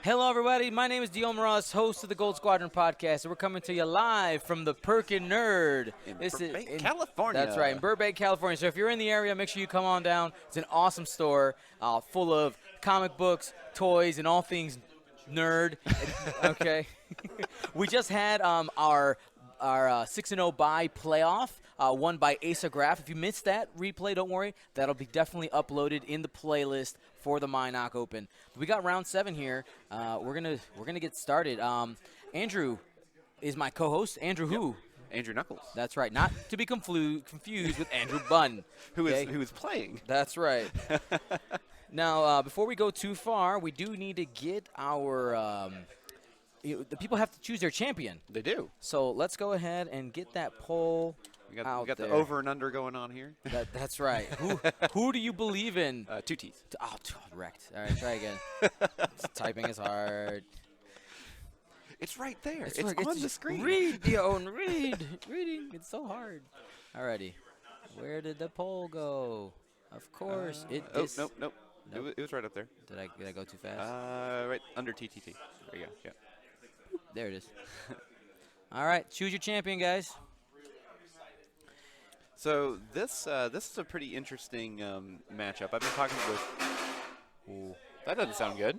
Hello, everybody. My name is Dion Ross, host of the Gold Squadron podcast, and we're coming to you live from the Perkin Nerd. In This is Burbank, California. That's right, in Burbank, California. So if you're in the area, make sure you come on down. It's an awesome store full of comic books, toys, and all things nerd. Okay. We just had our 6-0 bye playoff, won by Asa Graf. If you missed that replay, don't worry. That'll be definitely uploaded in the playlist for the Mynock Open. We got round 7 here. We're gonna get started. Andrew is my co-host. Andrew who? Andrew Knuckles. That's right. Not to be confused with Andrew Bunn. Who is playing. That's right. Now, before we go too far, we do need to get our the people have to choose their champion. They do. So let's go ahead and get that poll We got out the there. over and under going on here. That's right. Who do you believe in? Two teeth. Oh, wrecked. All right, try again. Typing is hard. It's right there. It's right. on the screen. Read, Dion, read. Reading. It's so hard. Alrighty. Where did the poll go? Of course. Nope. It was right up there. Did I go too fast? Right under TTT. There you go. Yeah. There it is. All right. Choose your champion, guys. So this is a pretty interesting matchup. I've been talking with. Ooh, that doesn't sound good.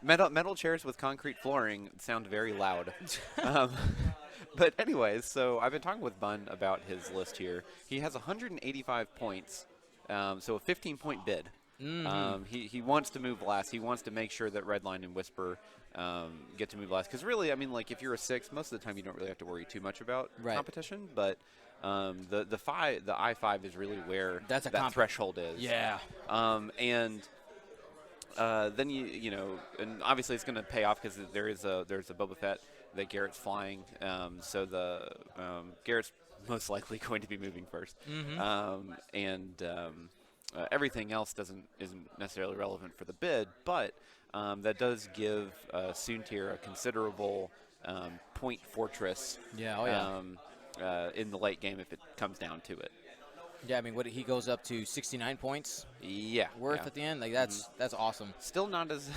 Metal chairs with concrete flooring sound very loud. But anyways, so I've been talking with Bunn about his list here. He has 185 points, so a 15-point bid. Mm-hmm. He wants to move last. He wants to make sure that Redline and Whisper get to move last. Because really, I mean, like if you're a 6, most of the time you don't really have to worry too much about competition. But the I5 is really where that threshold is. Yeah. And then you know, and obviously it's going to pay off because there's a Boba Fett that Garrett's flying. So the Garrett's most likely going to be moving first. Mm-hmm. Everything else isn't necessarily relevant for the bid, but that does give Soontir a considerable point fortress. Yeah. Oh yeah. In the late game if it comes down to it. Yeah. I mean, he goes up to 69 points. Yeah. Worth at the end. Like that's awesome. Still not as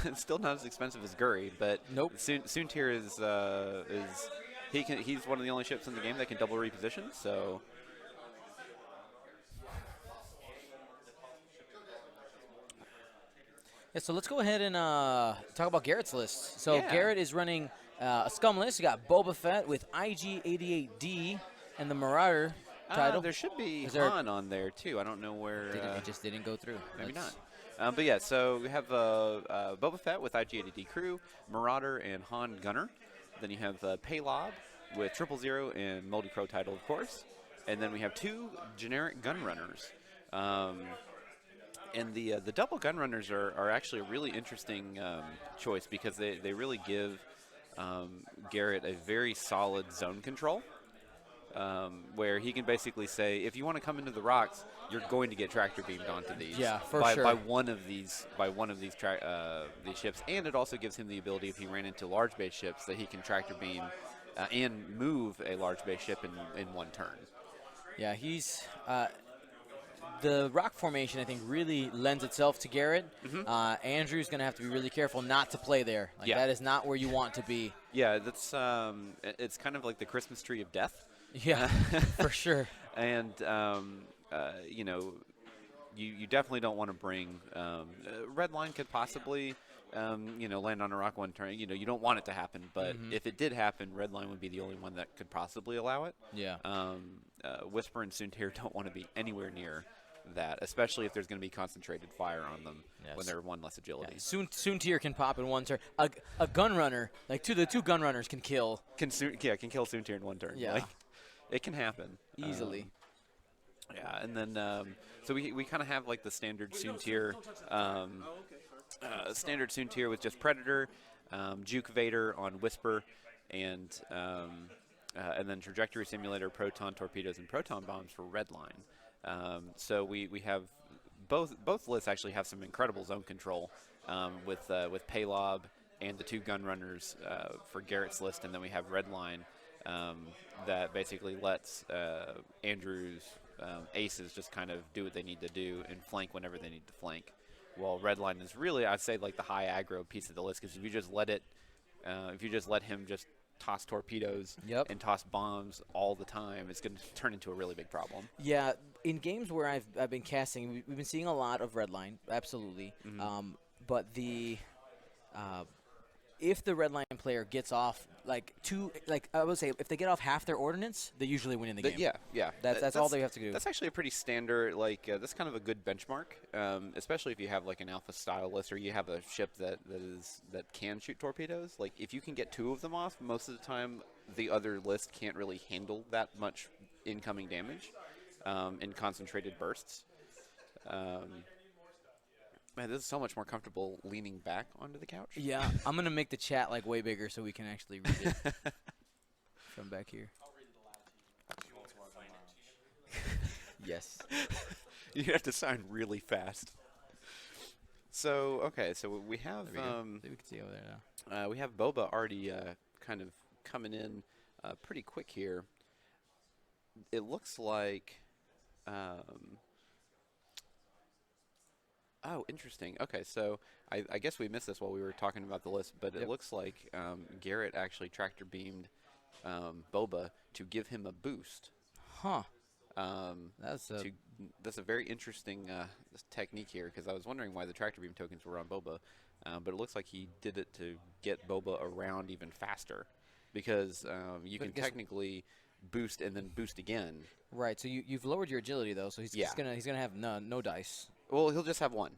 expensive as Guri, but nope. Soontir is he's one of the only ships in the game that can double reposition. So. Yeah, so let's go ahead and talk about Garrett's list. So yeah. Garret is running a scum list. You got Boba Fett with IG-88D and the Marauder title. There should be Han on there too. I don't know where. It just didn't go through. Maybe not. But yeah, so we have Boba Fett with IG-88D crew, Marauder and Han Gunner. Then you have Paylob with 000 and Moldy Crow title, of course. And then we have 2 generic gun runners. And the double gun runners are actually a really interesting choice because they really give Garret a very solid zone control, where he can basically say, if you want to come into the rocks, you're going to get tractor beamed onto these. Yeah, for by, sure. By one of these ships, and it also gives him the ability, if he ran into large base ships, that he can tractor beam and move a large base ship in one turn. Yeah, he's. The rock formation, I think, really lends itself to Garret. Mm-hmm. Andrew's going to have to be really careful not to play there. Like, that is not where you want to be. Yeah, that's it's kind of like the Christmas tree of death. Yeah, for sure. And, you know, you definitely don't want to bring Redline could possibly, you know, land on a rock one turn. You know, you don't want it to happen. But if it did happen, Redline would be the only one that could possibly allow it. Yeah. Whisper and Soontir don't want to be anywhere near that, especially if there's going to be concentrated fire on them when they're one less agility. Yeah. Soontir can pop in one turn. A gun runner, like the two gun runners can kill. Can kill Soontir in one turn. Yeah. Like, it can happen. Easily. Yeah, and then so we kind of have like the standard Soontir, with just Predator, Juke Vader on Whisper, and then Trajectory Simulator, Proton Torpedoes, and Proton Bombs for Redline. So we have both lists actually have some incredible zone control with Paylob and the 2 gun runners for Garrett's list, and then we have Redline that basically lets Andrew's aces just kind of do what they need to do and flank whenever they need to flank, while Redline is really, I'd say, like the high aggro piece of the list, because if you just let it, if you just let him just toss torpedoes Yep. and toss bombs all the time, it's going to turn into a really big problem. Yeah, in games where I've been casting, we've been seeing a lot of Redline, absolutely. But the if the red line player gets off I would say if they get off half their ordnance, they usually win in the game. Yeah. That's all they have to do. That's actually a pretty standard, that's kind of a good benchmark, especially if you have like an alpha style list or you have a ship that can shoot torpedoes. Like if you can get 2 of them off, most of the time the other list can't really handle that much incoming damage in concentrated bursts. Man, this is so much more comfortable leaning back onto the couch. Yeah, I'm gonna make the chat like way bigger so we can actually read it from back here. Yes. You have to sign really fast. So okay, so we have There we go. We can see over there now. we have Boba already kind of coming in pretty quick here. It looks like. Oh, interesting. Okay, so I guess we missed this while we were talking about the list, but it looks like Garret actually tractor beamed Boba to give him a boost. Huh. That's a very interesting technique here, because I was wondering why the tractor beam tokens were on Boba, but it looks like he did it to get Boba around even faster, because you can technically boost and then boost again. Right. So you've lowered your agility though, so he's gonna have no dice. Well, he'll just have 1.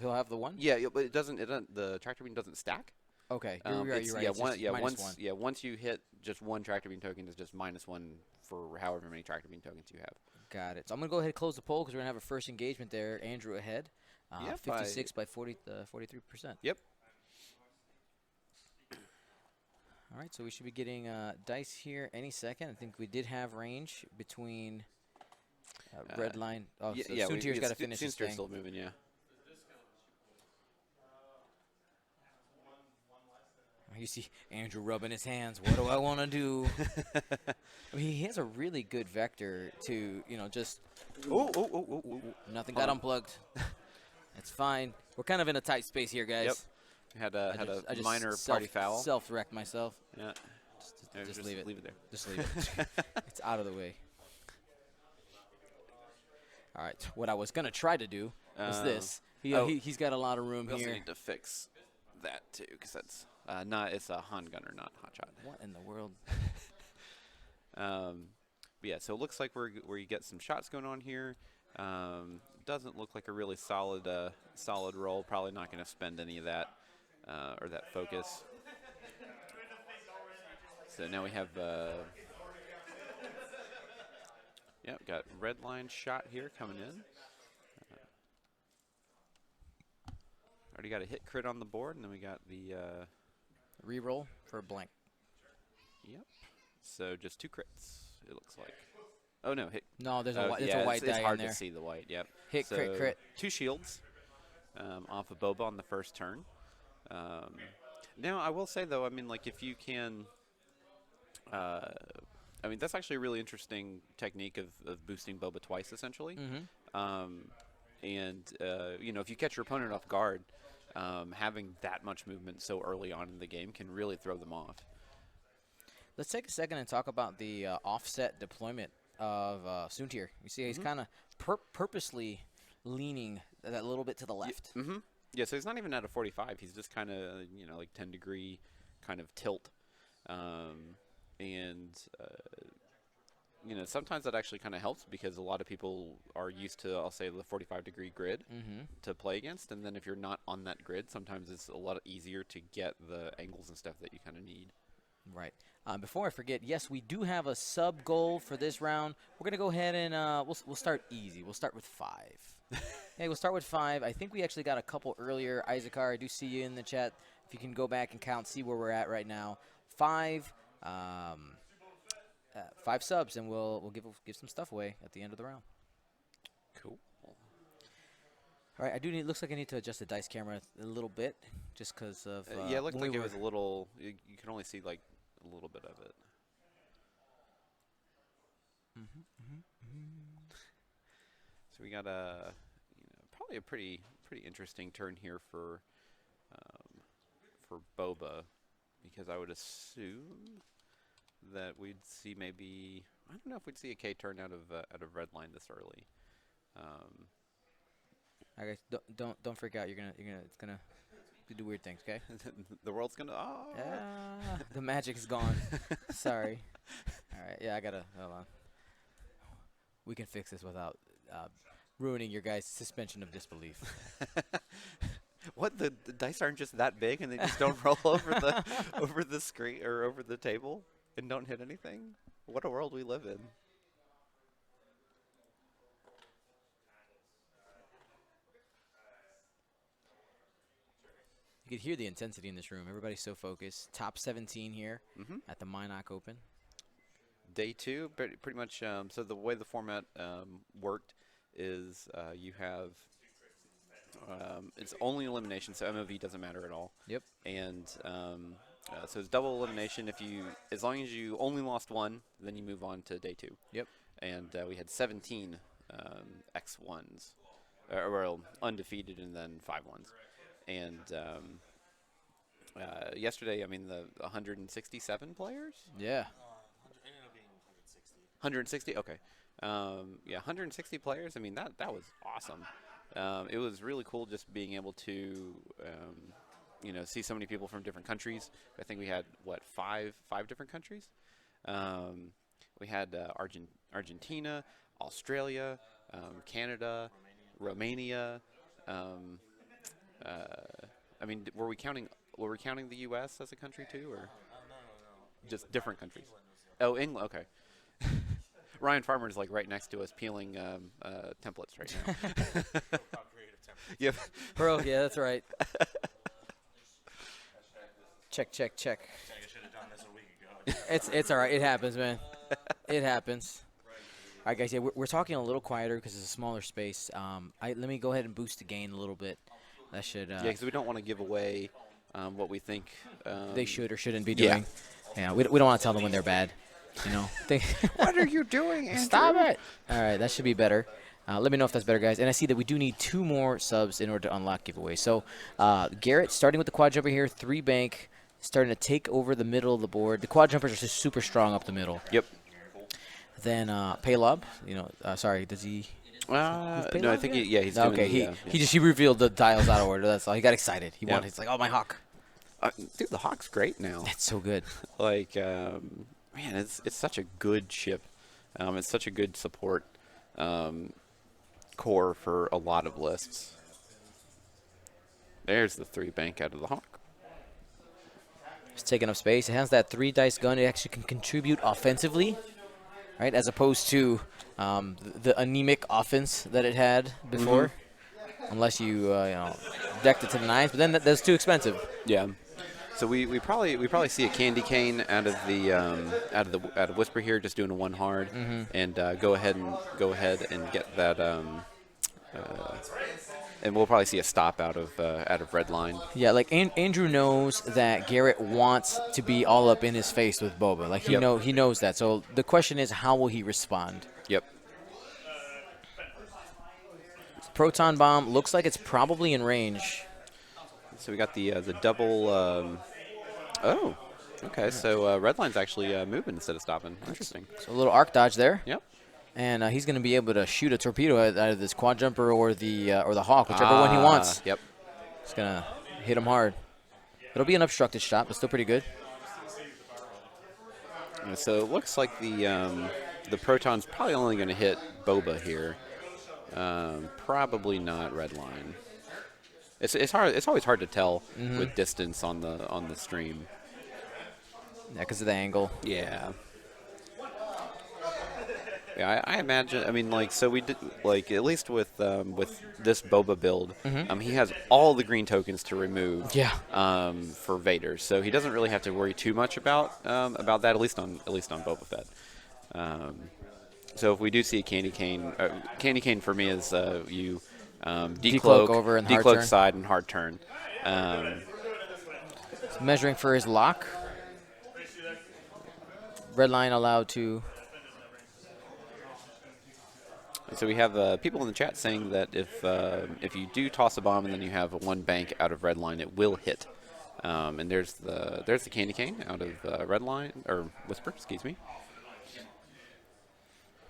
He'll have the 1. Yeah, but it doesn't. The tractor beam doesn't stack. Okay. You're right. Yeah, -1. once you hit just 1 tractor beam token, it's just -1 for however many tractor beam tokens you have. Got it. So I'm gonna go ahead and close the poll because we're gonna have a first engagement there. Andrew ahead, 56 by 43%. Yep. All right, so we should be getting dice here any second. I think we did have range between red line. Oh, so Soontir's got to finish his thing. Still moving, yeah. You see Andrew rubbing his hands. What do I want to do? I mean, he has a really good vector to, just. Nothing got unplugged. It's fine. We're kind of in a tight space here, guys. Yep. Had a minor party foul. Self-wrecked myself. Yeah. Just leave it. Leave it there. Just leave it. It's out of the way. All right. What I was going to try to do was this. He's got a lot of room we here. Also need to fix that, too, because that's it's a Han Gunner, not Hotshot. What in the world? But yeah, so it looks like where you get some shots going on here. Doesn't look like a really solid roll. Probably not going to spend any of that or that focus. So now we have got red line shot here coming in. Already got a hit crit on the board, and then we got the reroll for a blank. Yep. So just 2 crits, it looks like. Oh no, hit. No, there's a white die in there. It's hard to see the white. Yep. Hit, so crit. 2 shields off of Boba on the first turn. Now I will say though, I mean, like if you can, I mean that's actually a really interesting technique of boosting Boba twice essentially. And if you catch your opponent off guard, having that much movement so early on in the game can really throw them off. Let's take a second and talk about the offset deployment of Soontir. You see he's kind of purposely leaning that little bit to the left. Yeah, so he's not even at a 45. He's just kind of, like 10-degree kind of tilt. Sometimes that actually kind of helps because a lot of people are used to, I'll say, the 45-degree grid to play against. And then if you're not on that grid, sometimes it's a lot easier to get the angles and stuff that you kind of need. Right. Before I forget, yes, we do have a sub goal for this round. We're going to go ahead and we'll start easy. We'll start with 5. Hey, we'll start with 5. I think we actually got a couple earlier. Isaacar, I do see you in the chat. If you can go back and count, see where we're at right now. 5 subs, and we'll give some stuff away at the end of the round. Cool. All right, looks like I need to adjust the dice camera a little bit, just because of. Yeah, it looked like it was a little. You can only see like a little bit of it. So we got probably a pretty pretty interesting turn here for Boba, because I would assume that we'd see maybe, I don't know if we'd see a K turn out of red line this early. I guess don't freak out. It's gonna do weird things. Okay. The world's gonna. Oh. The magic is gone. Sorry. All right. Yeah, I gotta hold on. We can fix this without ruining your guys' suspension of disbelief. What, the dice aren't just that big and they just don't roll over the screen or over the table and don't hit anything? What a world we live in. You could hear the intensity in this room. Everybody's so focused. Top 17 here at the Mynock Open. Day 2, pretty much. So the way the format worked is you have it's only elimination, so MOV doesn't matter at all. Yep. And so it's double elimination. As long as you only lost one, then you move on to day 2. Yep. And we had 17 X1s, well, undefeated, and then 5 ones. And yesterday, I mean, the 167 players? Yeah. 160? Okay. Yeah, 160 players. I mean, that was awesome. It was really cool just being able to, see so many people from different countries. I think we had, five different countries? We had Argentina, Australia, Canada, Romania. I mean, were we counting the U.S. as a country too, or just different countries? Oh, England. Okay. Ryan Farmer's like right next to us peeling templates right now. Yep. Pearl, yeah, that's right. Check. I should have done this a week ago. It's all right. It happens, man. It happens. All right, guys. Yeah, we're talking a little quieter because it's a smaller space. Let me go ahead and boost the gain a little bit. That should. Yeah, because we don't want to give away what we think they should or shouldn't be doing. Yeah, we don't want to tell them when they're bad. You know. What are you doing, Andrew? Stop it! All right, that should be better. Let me know if that's better, guys. And I see that we do need 2 more subs in order to unlock giveaway. So, Garret, starting with the quad jumper here, 3 bank, starting to take over the middle of the board. The quad jumpers are just super strong up the middle. Yep. Then Paylob, sorry, does he? No, I think he's doing okay. He revealed the dials out of order. That's all. He got excited. He's like, oh, my hawk. Dude, the hawk's great now. That's so good. Like, man, it's such a good ship. It's such a good support core for a lot of lists. There's the 3 bank out of the hawk. It's taking up space. It has that 3 dice gun. It actually can contribute offensively, right, as opposed to the anemic offense that it had before, unless you decked it to the 9s. But then that's too expensive. Yeah. So we probably see a candy cane out of Whisper here, just doing a 1 hard, and go ahead and get that. And we'll probably see a stop out of red line. Yeah, like Andrew knows that Garret wants to be all up in his face with Boba. Like he knows that. So the question is, how will he respond? Yep. Proton bomb looks like it's probably in range. So we got the double. Oh, okay. So red line's actually moving instead of stopping. Interesting. So a little arc dodge there. Yep. And he's going to be able to shoot a torpedo out of this quad jumper or the hawk, whichever one he wants. Yep. It's going to hit him hard. It'll be an obstructed shot, but still pretty good. So it looks like the proton's probably only going to hit Boba here. Probably not red line. It's hard. It's always hard to tell with distance on the stream. Yeah, because of the angle. Yeah. Yeah, I imagine. I mean, like, so we did, like, at least with this Boba build, he has all the green tokens to remove. Yeah. For Vader, so he doesn't really have to worry too much about that. At least on Boba Fett. So if we do see a candy cane for me is you decloak over and decloak hard turn. Side and hard turn. Measuring for his lock. Red line allowed to. So we have people in the chat saying that if you do toss a bomb and then you have one bank out of red line, it will hit. And there's the candy cane out of red line or whisper, excuse me.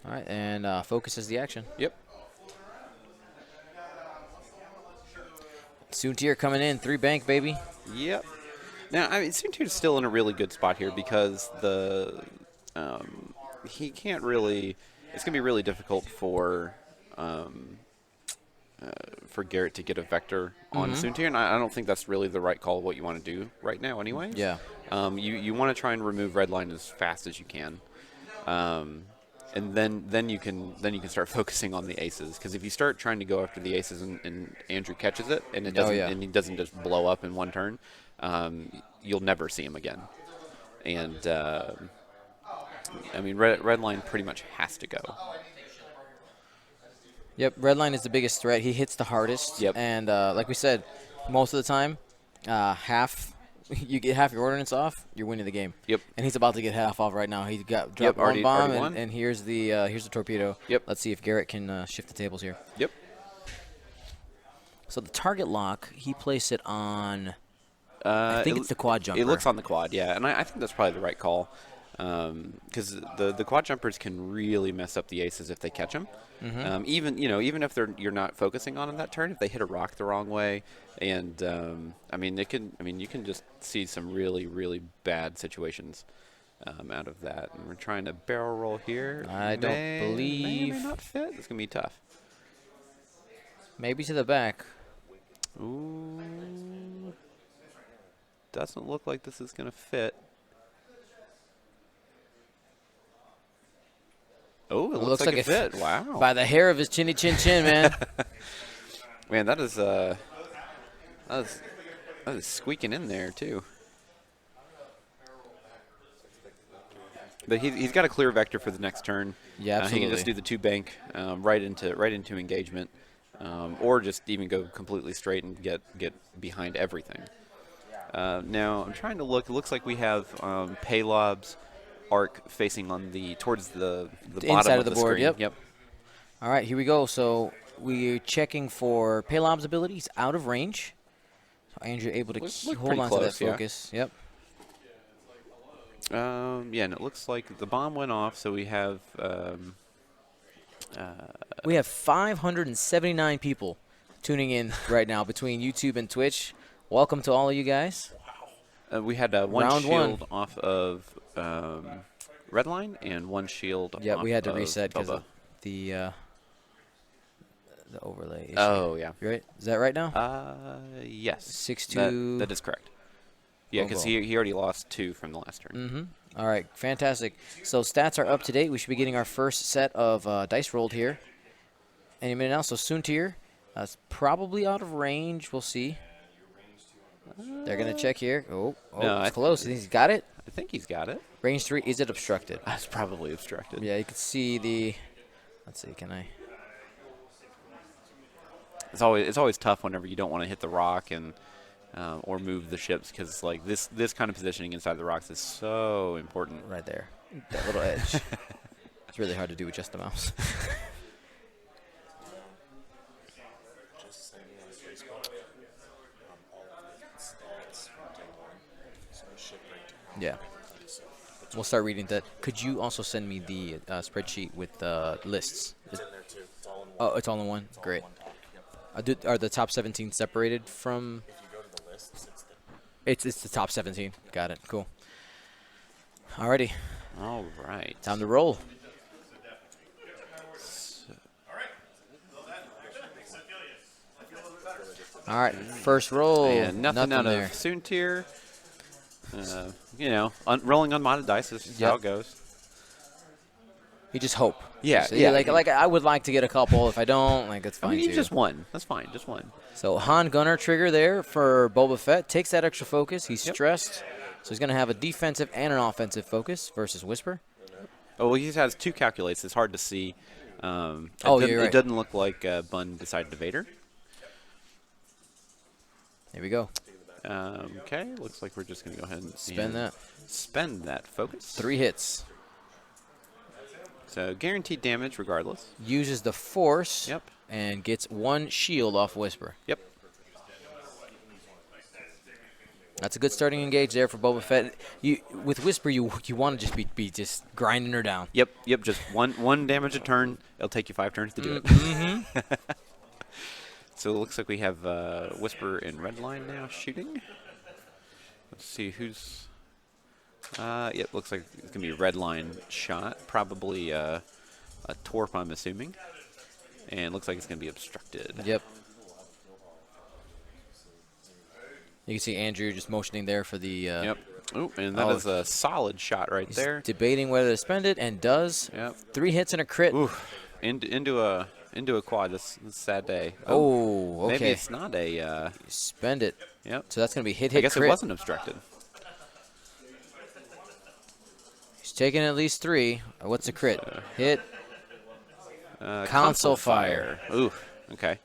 All right, and focus is the action. Yep. Soontier coming in, 3 bank, baby. Yep. Now, I mean, Soontir's still in a really good spot here because he can't really. It's going to be really difficult for Garret to get a vector on Soontir, and I don't think that's really the right call. What you want to do right now, anyway. Yeah. You want to try and remove red line as fast as you can, and then you can start focusing on the aces. Because if you start trying to go after the aces and Andrew catches it and it doesn't and he doesn't just blow up in one turn, you'll never see him again. And I mean, red line pretty much has to go. Yep, red line is the biggest threat. He hits the hardest. Yep. And like we said, most of the time, you get half your ordnance off, you're winning the game. Yep. And he's about to get half off right now. He got dropped one bomb, and here's the torpedo. Yep. Let's see if Garret can shift the tables here. Yep. So the target lock, he placed it on. I think it's the quad jumper. It looks on the quad, yeah, and I think that's probably the right call, because the quad jumpers can really mess up the aces if they catch them. Even if you're not focusing on them that turn, if they hit a rock the wrong way, and you can just see some really, really bad situations out of that. And we're trying to barrel roll here. I don't believe may not fit. It's gonna be tough. Maybe to the back. Ooh, doesn't look like this is gonna fit. Oh, it looks like it fit. Wow. By the hair of his chinny chin chin, man. Man, that is squeaking in there too. But he's got a clear vector for the next turn. Yeah, absolutely. He can just do the 2 bank right into engagement, or just even go completely straight and get behind everything. Now I'm trying to look. It looks like we have Paylob's arc facing on towards the bottom inside of the board. screen. Yep. All right, here we go. So we're checking for Paylob's abilities out of range. So Andrew able to hold on to that focus. Yeah. Yep. Yeah, and it looks like the bomb went off. So we have 579 people tuning in right now between YouTube and Twitch. Welcome to all of you guys. We had one Round shield off of red line and one shield. Yeah, off we had to of reset because Boba. of the overlay issue. Oh yeah. You right? Is that right now? Yes. 6-2. That is correct. Yeah, because he already lost 2 from the last turn. All right, fantastic. So stats are up to date. We should be getting our first set of dice rolled here any minute now. So Soontir, that's probably out of range. We'll see. They're going to check here. Oh, No, it's close. He's got it. I think he's got it. Range 3, is it obstructed? That's probably obstructed. Yeah, you can see the, let's see, can I? It's always tough whenever you don't want to hit the rock and or move the ships, because like this kind of positioning inside the rocks is so important. Right there, that little edge. It's really hard to do with just the mouse. Yeah. We'll start reading that. Could you also send me the spreadsheet with the lists? It's in there too. It's all in one. Oh, it's all in one? Great. One doc, yep. Are the top 17 separated from? If you go to the lists, it's the It's the top 17. Got it. Cool. Alrighty. All right. Time to roll. All right. First roll. And nothing out there. of Soontir. Rolling unmodded dice is how it goes. You just hope. Yeah, So, yeah. Like I would like to get a couple. If I don't, it's fine You too. just won. That's fine. Just one. So Han Gunner trigger there for Boba Fett. Takes that extra focus. He's stressed. So he's going to have a defensive and an offensive focus versus Whisper. Oh, well, he has 2 calculates. It's hard to see. You're right. It doesn't look like Bunn decided to Vader. Here we go. Okay, looks like we're just going to go ahead and Spend that. Spend that focus. 3 hits. So guaranteed damage regardless. Uses the Force. Yep. And gets 1 shield off Whisper. Yep. That's a good starting engage there for Boba Fett. With Whisper, you want to just be just grinding her down. Yep. Yep. Just one damage a turn. It'll take you 5 turns to do it. Mm-hmm. So it looks like we have Whisper in red line now shooting. Let's see who's. Yep. Looks like it's gonna be a red line shot. Probably a Torp, I'm assuming. And looks like it's gonna be obstructed. Yep. You can see Andrew just motioning there for the. Yep. Ooh, and that is a solid shot right he's there. Debating whether to spend it, and does. Yep. 3 hits and a crit. Ooh, into a quad. This is a sad day. Oh, okay. Maybe it's not a. Spend it. Yep. So that's gonna be hit. I guess crit. it wasn't obstructed. He's taking at least 3. What's the crit? Hit. Console fire. Ooh. Okay.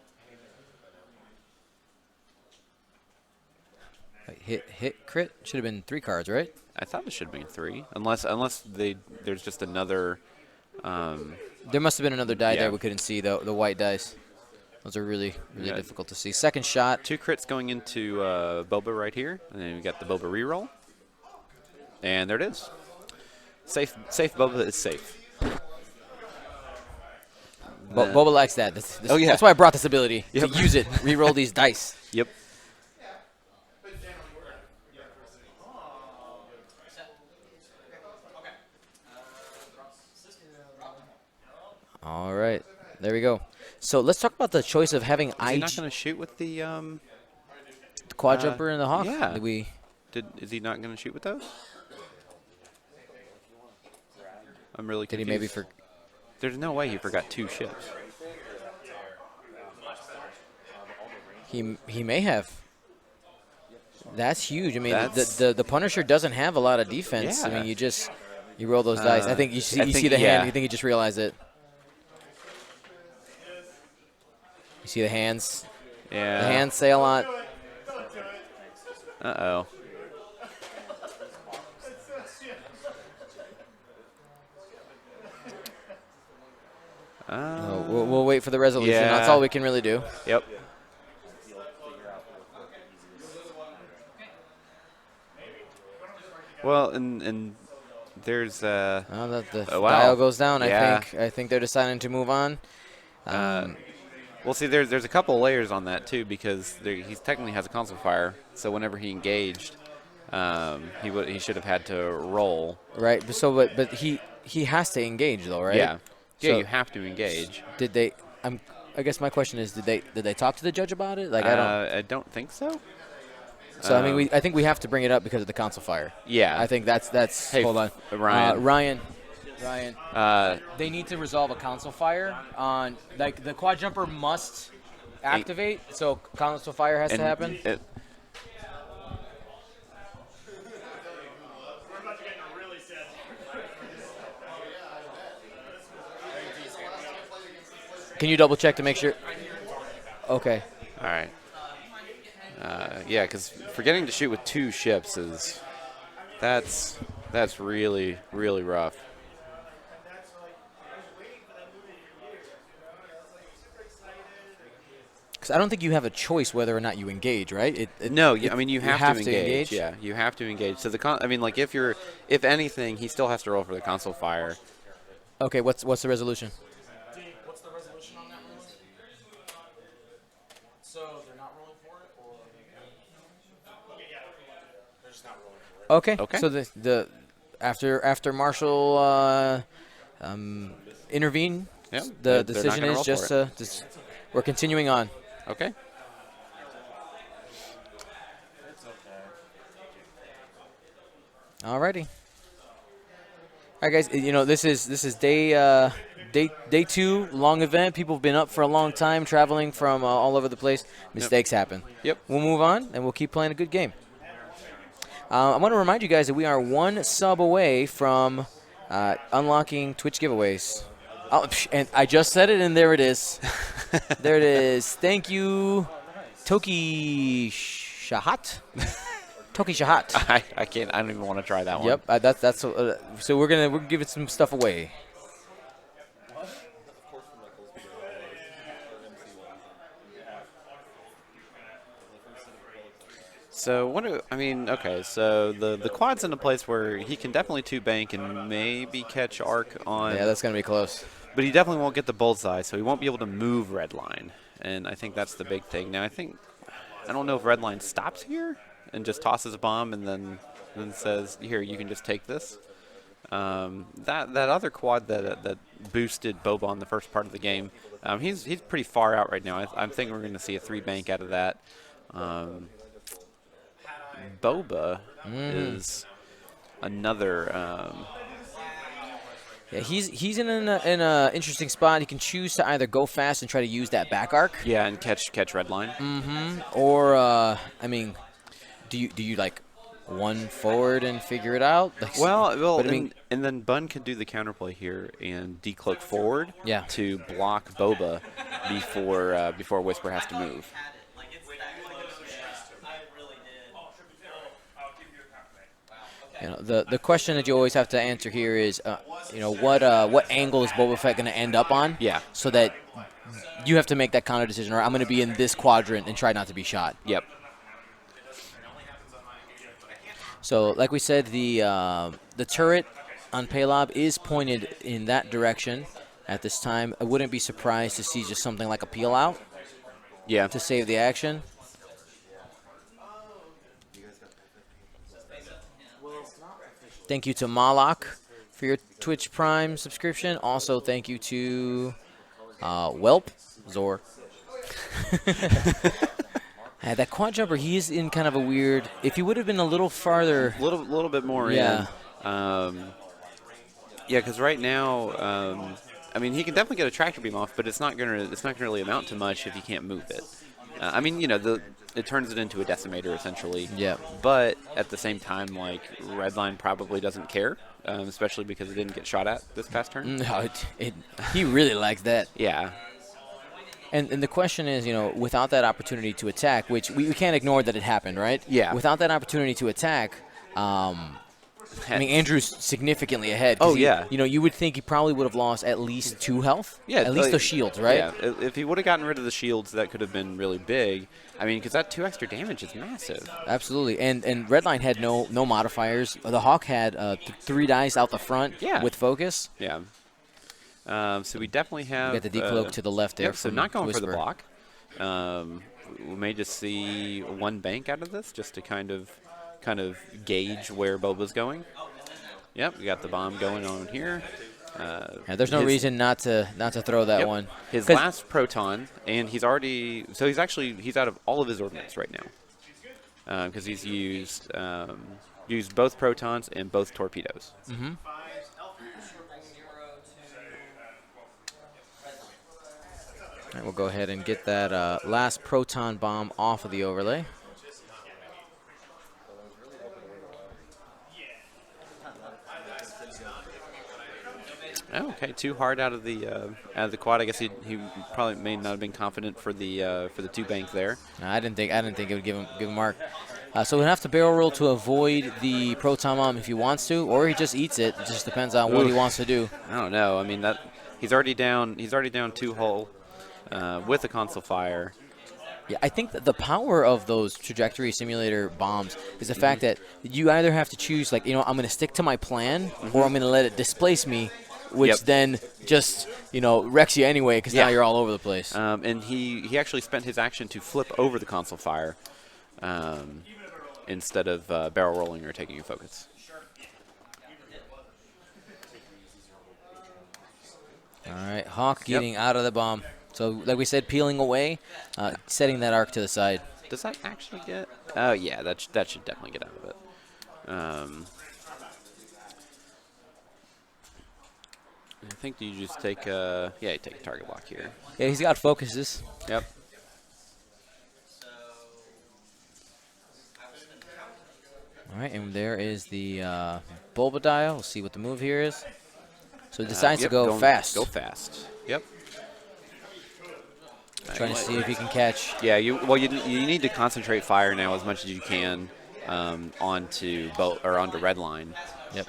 Wait, hit crit should have been 3 cards, right? I thought it should have been 3, unless there's just another. There must have been another die Yeah. there we couldn't see, the white dice. Those are really Yeah. difficult to see. Second shot. 2 crits going into Boba right here, and then we got the Boba reroll, and there it is. Safe Boba is safe. Boba likes that. Oh, yeah. That's why I brought this ability Yep. to use it. Reroll these dice. Yep. All right, there we go. So let's talk about the choice of having Is he IG, not going to shoot with the quad jumper and the hawk. yeah. Is he not going to shoot with those? I'm really Did he confused. maybe for? There's no way he forgot 2 ships. He may have. That's huge. I mean, That's- the Punisher doesn't have a lot of defense. I Yeah. mean, you roll those dice. I think you see the yeah. hand. You think you just realize it. You see the hands. Yeah. The hands say a lot. Uh-oh. We'll wait for the resolution. That's yeah. all we can really do. Yep. Well, and there's The Oh, wow. dial goes down. Yeah. I think they're deciding to move on. well, see, there's a couple layers on that too, because he technically has a console fire, so whenever he engaged, he should have had to roll. Right. But he has to engage though, right? Yeah. Yeah, So you have to engage. did they? I guess my question is, did they talk to the judge about it? Like I don't think so. So I mean, I think we have to bring it up because of the console fire. Yeah. I think that's. Hey, hold on, Ryan. Ryan. Uh, They need to resolve a console fire on like the quad jumper must activate, so console fire has to happen. Can you double check to make sure? Okay. All right. Yeah, because forgetting to shoot with 2 ships that's really rough. Because I don't think you have a choice whether or not you engage, right? No, I mean you have, to engage. engage. Yeah, you have to engage. So I mean, like if anything, he still has to roll for the console fire. Okay. What's the resolution? What's the resolution on that ruling? So they're not rolling for it, or they're just not rolling for it. Okay. Okay. So the after Marshall intervene, Yeah, the they're not decision gonna is roll just for we're continuing on. Okay. It's okay. Alrighty. All right, guys. You know this is day 2, long event. People have been up for a long time, traveling from all over the place. Mistakes happen. Yep. We'll move on and we'll keep playing a good game. I want to remind you guys that we are 1 sub away from unlocking Twitch giveaways. Oh, and I just said it, and there it is. There it is. Thank you, Toki Shahat. Toki Shahat. I can't. I don't even want to try that one. Yep. That's so we're gonna give it some stuff away. So okay. So the quad's in a place where he can definitely 2-bank and maybe catch arc on. Yeah, that's gonna be close. But he definitely won't get the bullseye, so he won't be able to move Redline. And I think that's the big thing. Now I don't know if Redline stops here and just tosses a bomb and then says, "Here, you can just take this." That other quad that boosted Boba on the first part of the game, he's pretty far out right now. I'm thinking we're going to see a 3-bank out of that. Boba is another. Yeah, he's in an interesting spot. He can choose to either go fast and try to use that back arc. Yeah, and catch Redline. Or I mean, do you like one forward and figure it out? Like, Well, but I mean, and then Bunn could do the counterplay here and decloak forward Yeah. to block Boba before Whisper has to move. you know, the question that you always have to answer here is, what angle is Boba Fett going to end up on? Yeah. So that you have to make that counter decision, or I'm going to be in this quadrant and try not to be shot. Yep. So, like we said, the turret on Paylob is pointed in that direction at this time. I wouldn't be surprised to see just something like a peel out Yeah. to save the action. Thank you to Mynock for your Twitch Prime subscription. Also, thank you to Welp Zor. That quad jumper, he is in kind of a weird. If he would have been a little farther, little bit more Yeah. in. Yeah, because right now, he can definitely get a tractor beam off, but it's not gonna really amount to much if he can't move it. It turns it into a decimator essentially. Yeah. But at the same time, like Redline probably doesn't care, especially because it didn't get shot at this past turn. no, he really likes that. Yeah. And the question is, without that opportunity to attack, which we can't ignore that it happened, right? Yeah. Without that opportunity to attack, Andrew's significantly ahead. 'Cause Oh, yeah. You would think he probably would have lost at least 2 health. Yeah, At least those shields, right? Yeah, if he would have gotten rid of the shields, that could have been really big. Because that 2 extra damage is massive. Absolutely. And Redline had no modifiers. The Hawk had 3 dice out the front Yeah. with focus. Yeah. So we definitely have. We got the decloak to the left there. Yep, so from not going for the Whisper. block. We may just see 1 bank out of this, just to kind of gauge where Boba's going. Yep, we got the bomb going on here. Yeah, there's no reason not to throw that Yep, one. His 'Cause- last proton, and he's out of all of his ordnance right now, because he's used both protons and both torpedoes. Mm-hmm. All right, we'll go ahead and get that last proton bomb off of the overlay. Oh, okay, too hard out of the quad. I guess he probably may not have been confident for the 2-bank there. No, I didn't think it would give him mark. So he'll have to barrel roll to avoid the proton bomb if he wants to, or he just eats it. It just depends on what he wants to do. I don't know. He's already down 2 hull with a console fire. Yeah, I think that the power of those trajectory simulator bombs is the fact that you either have to choose, I'm going to stick to my plan, or I'm going to let it displace me, which then just, wrecks you anyway, because now you're all over the place. And he actually spent his action to flip over the console fire instead of barrel rolling or taking a focus. All right, Hawk getting out of the bomb. So, like we said, peeling away, setting that arc to the side. Does that actually get? Oh, yeah, that should definitely get out of it. I think you just take you take a target lock here. Yeah, he's got focuses. Yep. All right, and there is the Bulba dial. We'll see what the move here is. So he decides to go fast. Go fast. Yep. Trying to see if he can catch. Yeah, you need to concentrate fire now as much as you can onto Redline. Yep.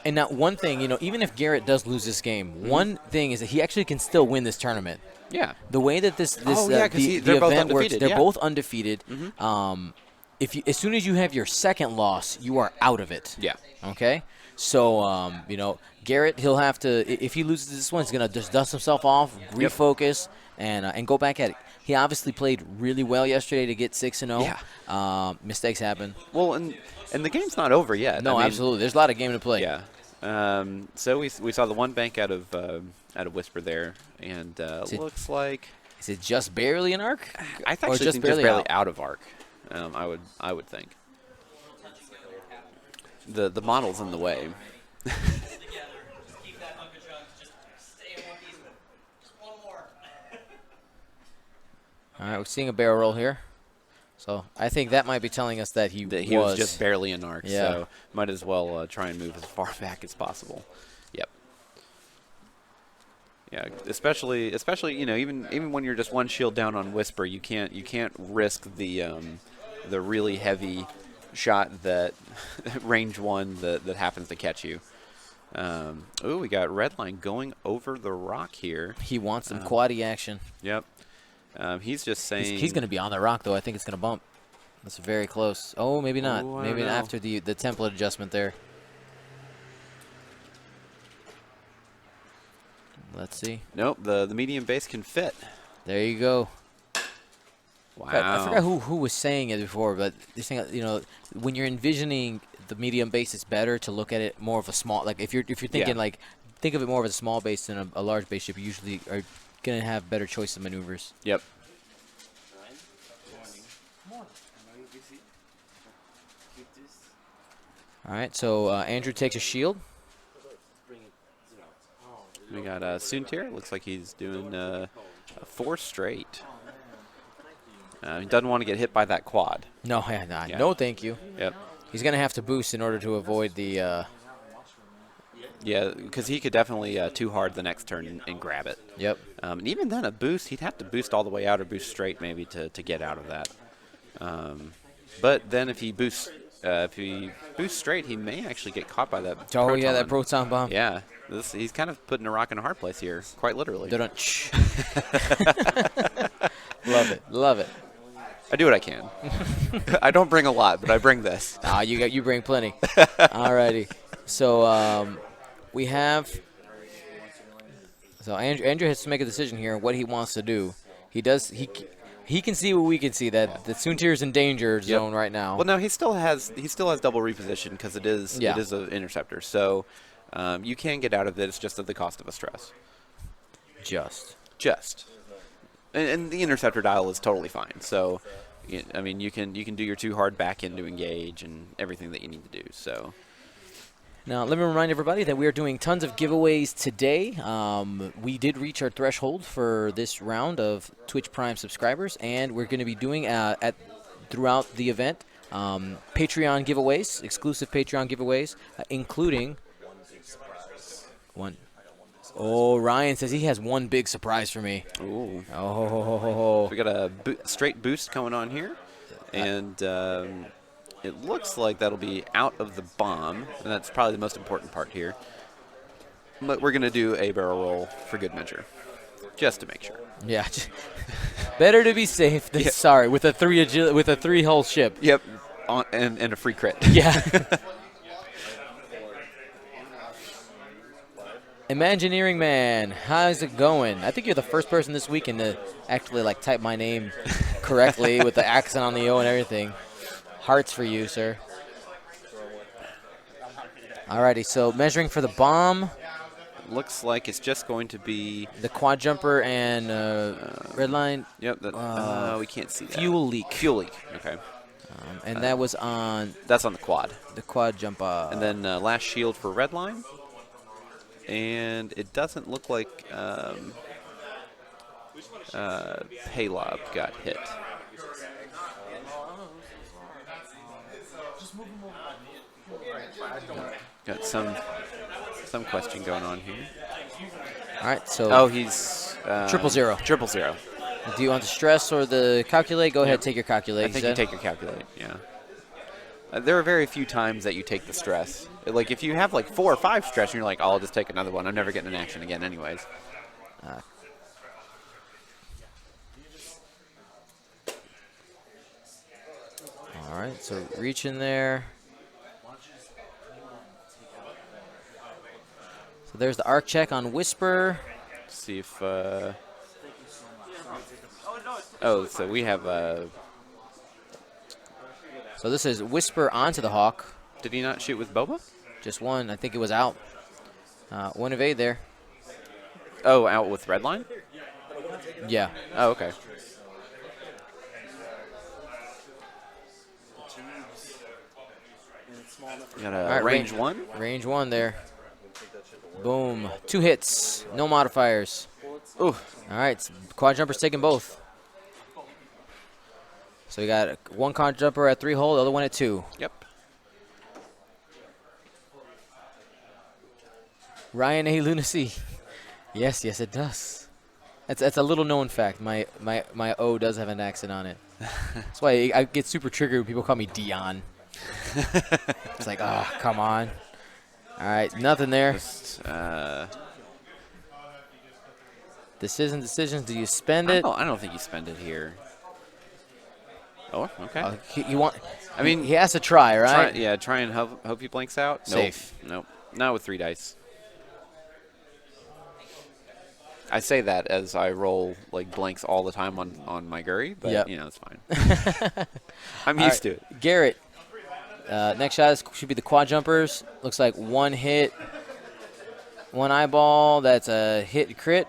And now one thing, even if Garret does lose this game, one thing is that he actually can still win this tournament. Yeah. The way that the they're both event works, undefeated, they're yeah. both undefeated. as soon as you have your second loss, you are out of it. Yeah. Okay? So, Garret, he'll have to, if he loses this one, he's going to just dust himself off, refocus, and go back at it. He obviously played really well yesterday to get 6-0. Yeah. Mistakes happen. Well, and the game's not over yet. No, I mean, absolutely. There's a lot of game to play. Yeah. So we saw the one bank out of Whisper there, and looks like Is it just barely an arc? I Or actually just think barely just barely out? out of arc. I would think. The model's in the way. All right, we're seeing a barrel roll here. So I think that might be telling us that he was just barely in arc, Yeah. so might as well try and move as far back as possible. Yep. Yeah, especially even when you're just one shield down on Whisper, you can't risk the really heavy shot that range one that happens to catch you. Ooh, we got Redline going over the rock here. He wants some quaddy action. Yep. He's just saying He's going to be on the rock, though. I think it's going to bump. That's very close. Oh, maybe not. Ooh, I Maybe don't know. after the template adjustment there. Let's see. Nope, the medium base can fit. There you go. Wow. I forgot who was saying it before, but they're saying, when you're envisioning the medium base, it's better to look at it more of a small. Like if you're thinking think of it more of a small base than a large base ship. You usually are gonna have better choice of maneuvers. Yep. All right, so Andrew takes a shield. We got Soontir. Looks like he's doing 4 straight. He doesn't want to get hit by that quad. No, no, thank you. Yep. He's gonna have to boost in order to avoid the. Yeah, because he could definitely too hard the next turn and grab it. Yep. And even then, a boost, he'd have to boost all the way out or boost straight maybe to get out of that. But then if he boosts straight, he may actually get caught by that. Oh yeah, that proton. proton bomb. Yeah, he's kind of putting a rock in a hard place here, quite literally. Dun-dun-ch. Love it. I do what I can. I don't bring a lot, but I bring this. You bring plenty. Alrighty. So we have. So Andrew has to make a decision here on what he wants to do. He can see what we can see, that the Soontir is in danger zone right now. Well, no, he still has double reposition because it is an interceptor. So you can get out of it. It's just at the cost of a stress. Just. And the interceptor dial is totally fine. So, I mean, you can do your 2 hard back in to engage and everything that you need to do. So. Now, let me remind everybody that we are doing tons of giveaways today. We did reach our threshold for this round of Twitch Prime subscribers, and we're going to be doing throughout the event Patreon giveaways, exclusive Patreon giveaways, including one. Oh, Ryan says he has one big surprise for me. Ooh. Oh. We got a straight boost going on here, and it looks like that'll be out of the bomb, and that's probably the most important part here. But we're going to do a barrel roll for good measure, just to make sure. Yeah. Better to be safe than sorry with a 3-hull ship. Yep, and a free crit. Yeah. Imagineering Man, how's it going? I think you're the first person this weekend to actually type my name correctly with the accent on the O and everything. Hearts for you, sir. Alrighty, so measuring for the bomb. Looks like it's just going to be the quad jumper and red line. Yep. We can't see that. Fuel leak. Fuel leak. Okay. And that was on. That's on the quad. The quad jump. And then last shield for red line. And it doesn't look like Paylob got hit. Got some question going on here. All right, so. Oh, he's 000. 000. Do you want the stress or the calculate? Go ahead, take your calculate. I think you take your calculate. Yeah. There are very few times that you take the stress. Like if you have 4 or 5 stress, and you're like, oh, I'll just take another one. I'm never getting an action again, anyways. All right. So reach in there. So there's the arc check on Whisper. See if. Oh, so we have. So this is Whisper onto the Hawk. Did he not shoot with Boba? Just one. I think it was out. One evade there. Oh, out with Redline? Yeah. Oh, okay. You got a All right, range one? Range one there. Boom. 2 hits. No modifiers. Ooh. All right. Quad jumper's taking both. So you got one quad jumper at 3 hole, the other one at 2. Yep. Ryan A. Lunacy. Yes, it does. That's a little known fact. My O does have an accent on it. That's why I get super triggered when people call me Dion. It's like, oh, come on. All right, nothing there. Just, Decisions. Do you spend it? I don't think you spend it here. Oh, okay. I mean, he has to try, right? Try and hope he blanks out. Safe. Nope. Not with 3 dice. I say that as I roll like blanks all the time on my Gurry, but yep. It's fine. I'm used to it. Garret. Next shot should be the quad jumpers. Looks like 1 hit, 1 eyeball. That's a hit crit.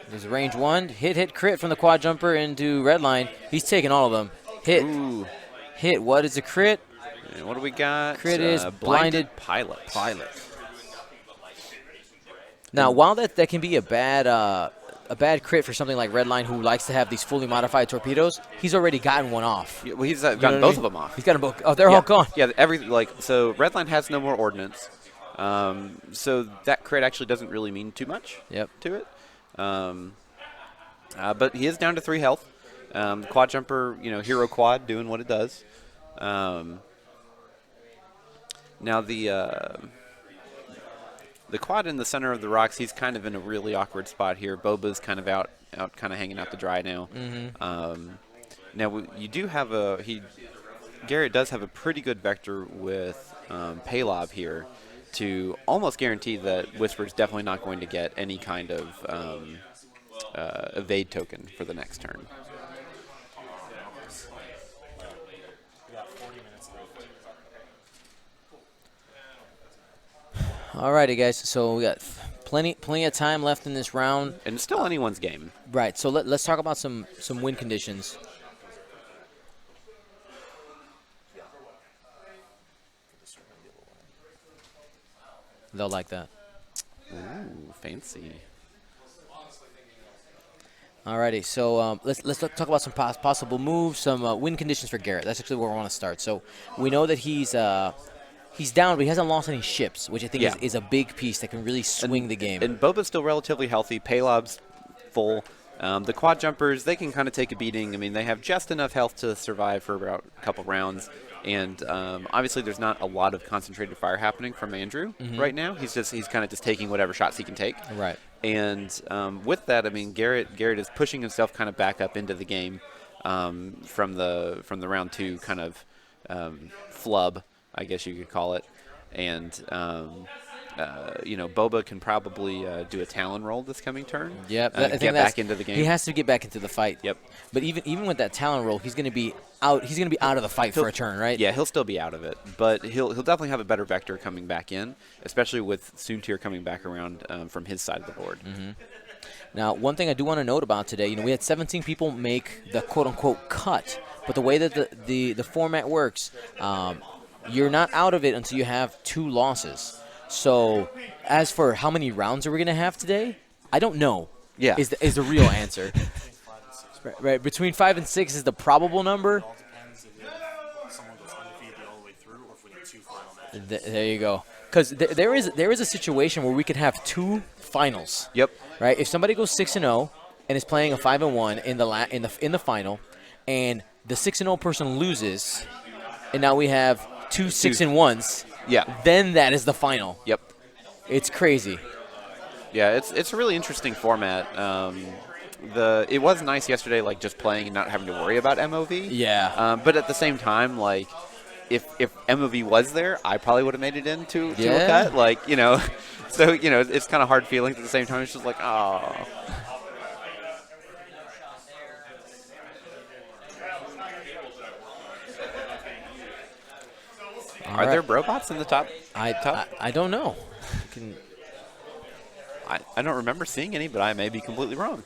There's range 1. Hit crit from the quad jumper into Redline. He's taking all of them. Hit. Ooh. Hit. What is a crit? And what do we got? Crit is blinded pilot. Now, while that can be a bad crit for something like Redline, who likes to have these fully modified torpedoes, he's already gotten one off. Yeah, well, he's gotten both of them off. He's got them both. Oh, they're all gone. Yeah, so Redline has no more ordnance, so that crit actually doesn't really mean too much. To it. But he is down to 3 health. Quad jumper, hero quad doing what it does. Now the quad in the center of the rocks, he's kind of in a really awkward spot here. Boba's kind of out kind of hanging out to dry now. Mm-hmm. Now you do have Garret does have a pretty good vector with Paylob here to almost guarantee that Whisper's definitely not going to get any kind of evade token for the next turn. Alrighty, guys. So we got plenty of time left in this round, and it's still anyone's game. Right. So let's talk about some win conditions. They'll like that. Ooh, fancy. Alrighty, so let's talk about some possible moves, some win conditions for Garret. That's actually where we want to start. So we know that he's down, but he hasn't lost any ships, which I think is a big piece that can really swing the game. And Boba's still relatively healthy. Paylob's full. The quad jumpers, they can kind of take a beating. I mean, they have just enough health to survive for about a couple rounds. And obviously, there's not a lot of concentrated fire happening from Andrew right now. He's kind of just taking whatever shots he can take. Right. And with that, I mean, Garret is pushing himself kind of back up into the game from the round 2 kind of flub, I guess you could call it. And Boba can probably do a Talon roll this coming turn. Yep. Get back into the game. He has to get back into the fight. Yep. But even with that Talon roll, he's going to be out. He's going to be out of the fight for a turn, right? Yeah, he'll still be out of it, but he'll definitely have a better vector coming back in, especially with Soontir coming back around from his side of the board. Mm-hmm. Now, one thing I do want to note about today, we had 17 people make the quote-unquote cut, but the way that the format works, you're not out of it until you have 2 losses. So, as for how many rounds are we going to have today, I don't know. Yeah, is the real answer. Right, between 5 and 6 is the probable number. It all depends if someone goes undefeated all the way through, or if we need 2 final matches. There you go. Because there is a situation where we could have 2 finals. Yep. Right. If somebody goes 6-0 and is playing a 5-1 in the final, and the 6-0 person loses, and now we have 2 6-1s. Yeah. Then that is the final. Yep. It's crazy. Yeah, it's a really interesting format. It was nice yesterday, like just playing and not having to worry about MOV. Yeah. But at the same time, like if MOV was there, I probably would have made it into to a Yeah. cut. Like, so, it's kind of hard feelings at the same time. It's just like, oh. Are there robots in the top? I don't know. Can, I don't remember seeing any, but I may be completely wrong.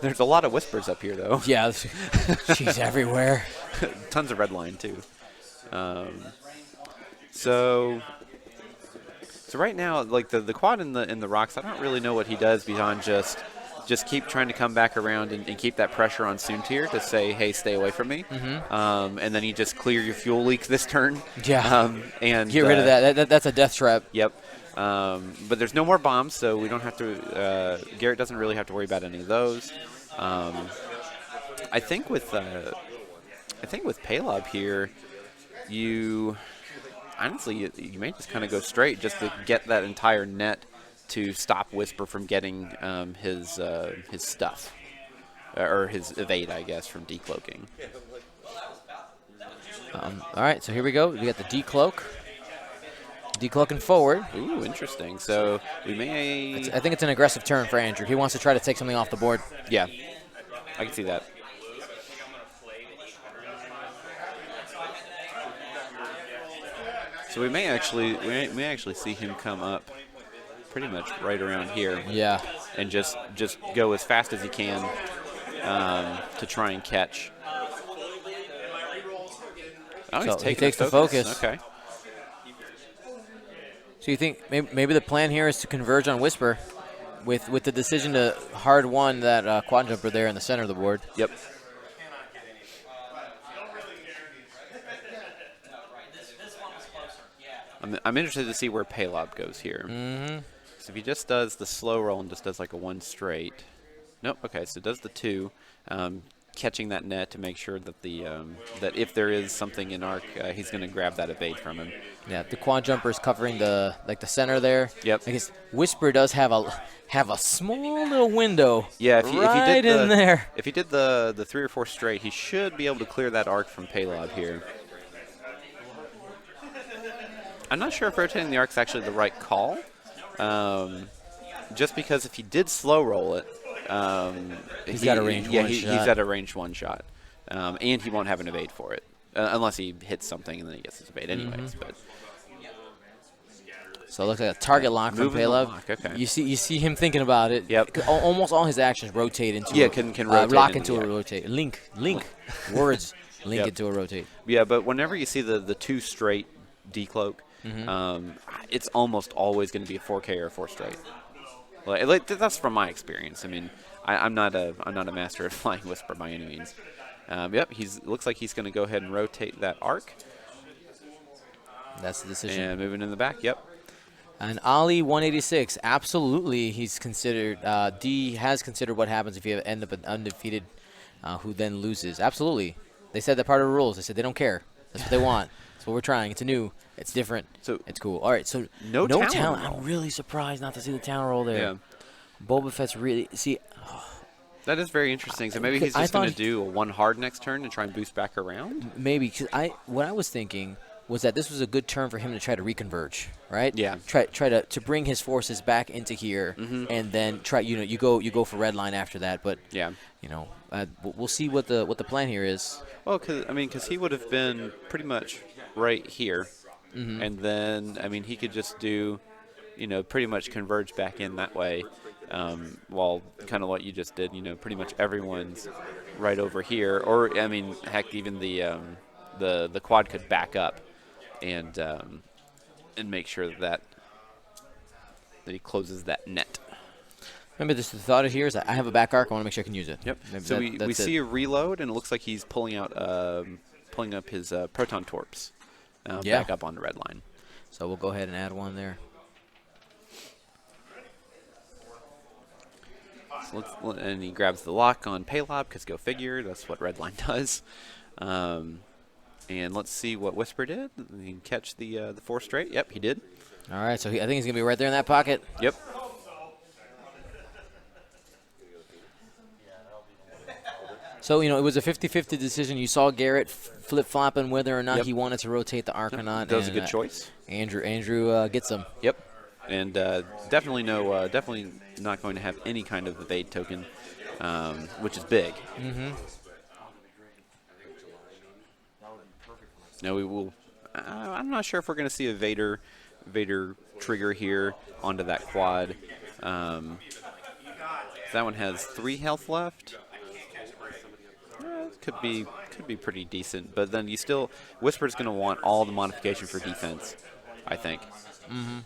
There's a lot of whispers up here, though. yeah, she's everywhere. Tons of red line, too. So right now, like the quad in the rocks, I don't really know what he does beyond just keep trying to come back around and keep that pressure on Soontir to say, hey, stay away from me. And then you just clear your fuel leak this turn. Yeah. And Get rid of that. That's a death trap. Yep. But there's no more bombs, so we don't have to. Garret doesn't really have to worry about any of those. I think with Paylob here, you honestly you may just kind of go straight just to get that entire net to stop Whisper from getting his stuff or his evade, I guess, from decloaking. All right, so here we go. We got the decloak. Decloaking forward. Ooh, interesting. So we may. I think it's an aggressive turn for Andrew. He wants to try to take something off the board. Yeah, I can see that. So we may actually see him come up pretty much right around here. Yeah. And just go as fast as he can to try and catch. Oh, So he's he takes the focus. focus. Okay. So you think maybe the plan here is to converge on Whisper with the decision to hard one that quad jumper there in the center of the board. Yep. I'm interested to see where Paylob goes here. So if he just does the slow roll and just does like a one straight. Nope. Okay. So does the two, catching that net to make sure that that if there is something in arc, he's going to grab that evade from him. Yeah, the quad jumper is covering the center there. Yep. I guess Whisper does have a small little window. Yeah, if he did in there. If he did the 3 or 4 straight, he should be able to clear that arc from Paylob here. I'm not sure if rotating the arc is actually the right call. Just because if he did slow roll it, he's got a range one shot. He's at a range one shot, and he won't have an evade for it unless he hits something and then he gets his evade anyways. But so it looks like a target lock from moving the Paylob. lock, okay. You see him thinking about it. Yep. Almost all his actions rotate into can rotate lock into into a rotate. Link words link Yep. into a rotate. Yeah, but whenever you see the 2 straight decloak, it's almost always going to be a 4K or a 4 straight. Like that's from my experience. I mean, I'm not a master at flying Whisper by any means. Yep, looks like he's going to go ahead and rotate that arc. That's the decision. And moving in the back. Yep. And Ali 186, absolutely, he's considered. D has considered what happens if you end up undefeated, who then loses. Absolutely, they said that part of the rules. They said they don't care. That's what they want. That's what we're trying. It's new. It's different. So it's cool. All right. So no talent roll. I'm really surprised not to see the talent roll there. Yeah. Boba Fett's really That is very interesting. So maybe he's just going to do a 1 hard next turn and try and boost back around. Maybe because what I was thinking was that this was a good turn for him to try to reconverge, right? Yeah. Try to bring his forces back into here, and then try. You go for red line after that. But yeah. We'll see what the plan here is. Well, because he would have been pretty much right here, and then he could just do, pretty much converge back in that way, while kind of what you just did. Pretty much everyone's right over here, or heck, even the quad could back up, and make sure that he closes that net. Remember, the thought here is that I have a back arc. I want to make sure I can use it. Yep. Maybe So we see a reload, and it looks like he's pulling up his proton torps back up on the red line. So we'll go ahead and add one there. So and he grabs the lock on Paylob, because go figure, that's what red line does. And let's see what Whisper did. He can catch the 4 straight. Yep, he did. All right, so I think he's going to be right there in that pocket. Yep. So, it was a 50-50 decision. You saw Garret flip-flopping whether or not he wanted to rotate the Arcanaut. That was a good choice. Andrew gets him. Yep. And definitely not going to have any kind of evade token, which is big. Mm-hmm. Now we will. I'm not sure if we're going to see a Vader trigger here onto that quad. That one has 3 health left. Could be pretty decent, but then Whisper's going to want all the modification for defense, I think. Mm-hmm.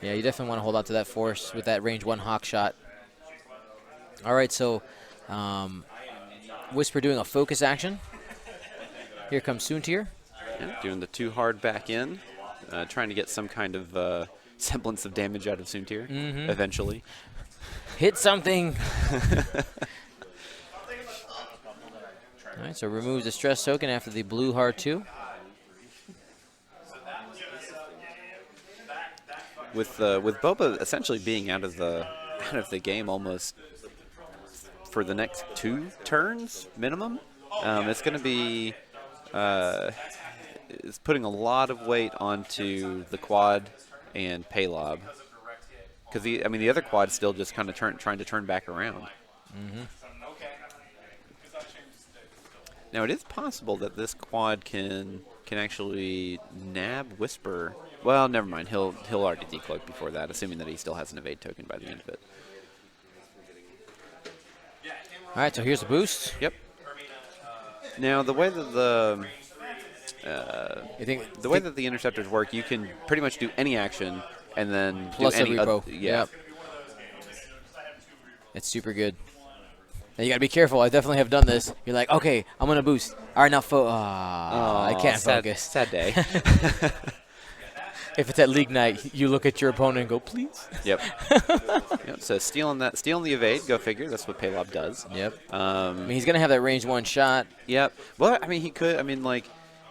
Yeah, you definitely want to hold out to that force with that range 1 hawk shot. All right, so Whisper doing a focus action. Here comes Soontir. Yeah, doing the 2 hard back in, trying to get some kind of semblance of damage out of Soontir eventually. Hit something. All right, so removes the stress token after the blue hard 2. With Boba essentially being out of the game almost for the next 2 turns minimum, it's going to be it's putting a lot of weight onto the quad and Paylob, because the other quad's still just kind of trying to turn back around. Mm-hmm. Now it is possible that this quad can actually nab Whisper. Well, never mind. He'll already decloak before that, assuming that he still has an evade token by the end of it. All right, so here's the boost. Yep. Now the way that the interceptors work, you can pretty much do any action and then plus do any a repo. Yeah. Yep. It's super good. Now you gotta be careful. I definitely have done this. You're like, okay, I'm gonna boost. All right, now I can't focus. Sad day. If it's at league night, you look at your opponent and go, please. Yep. Yep. So stealing the evade, go figure. That's what Paylob does. Yep. He's gonna have that range 1 shot. Yep. Well, he could.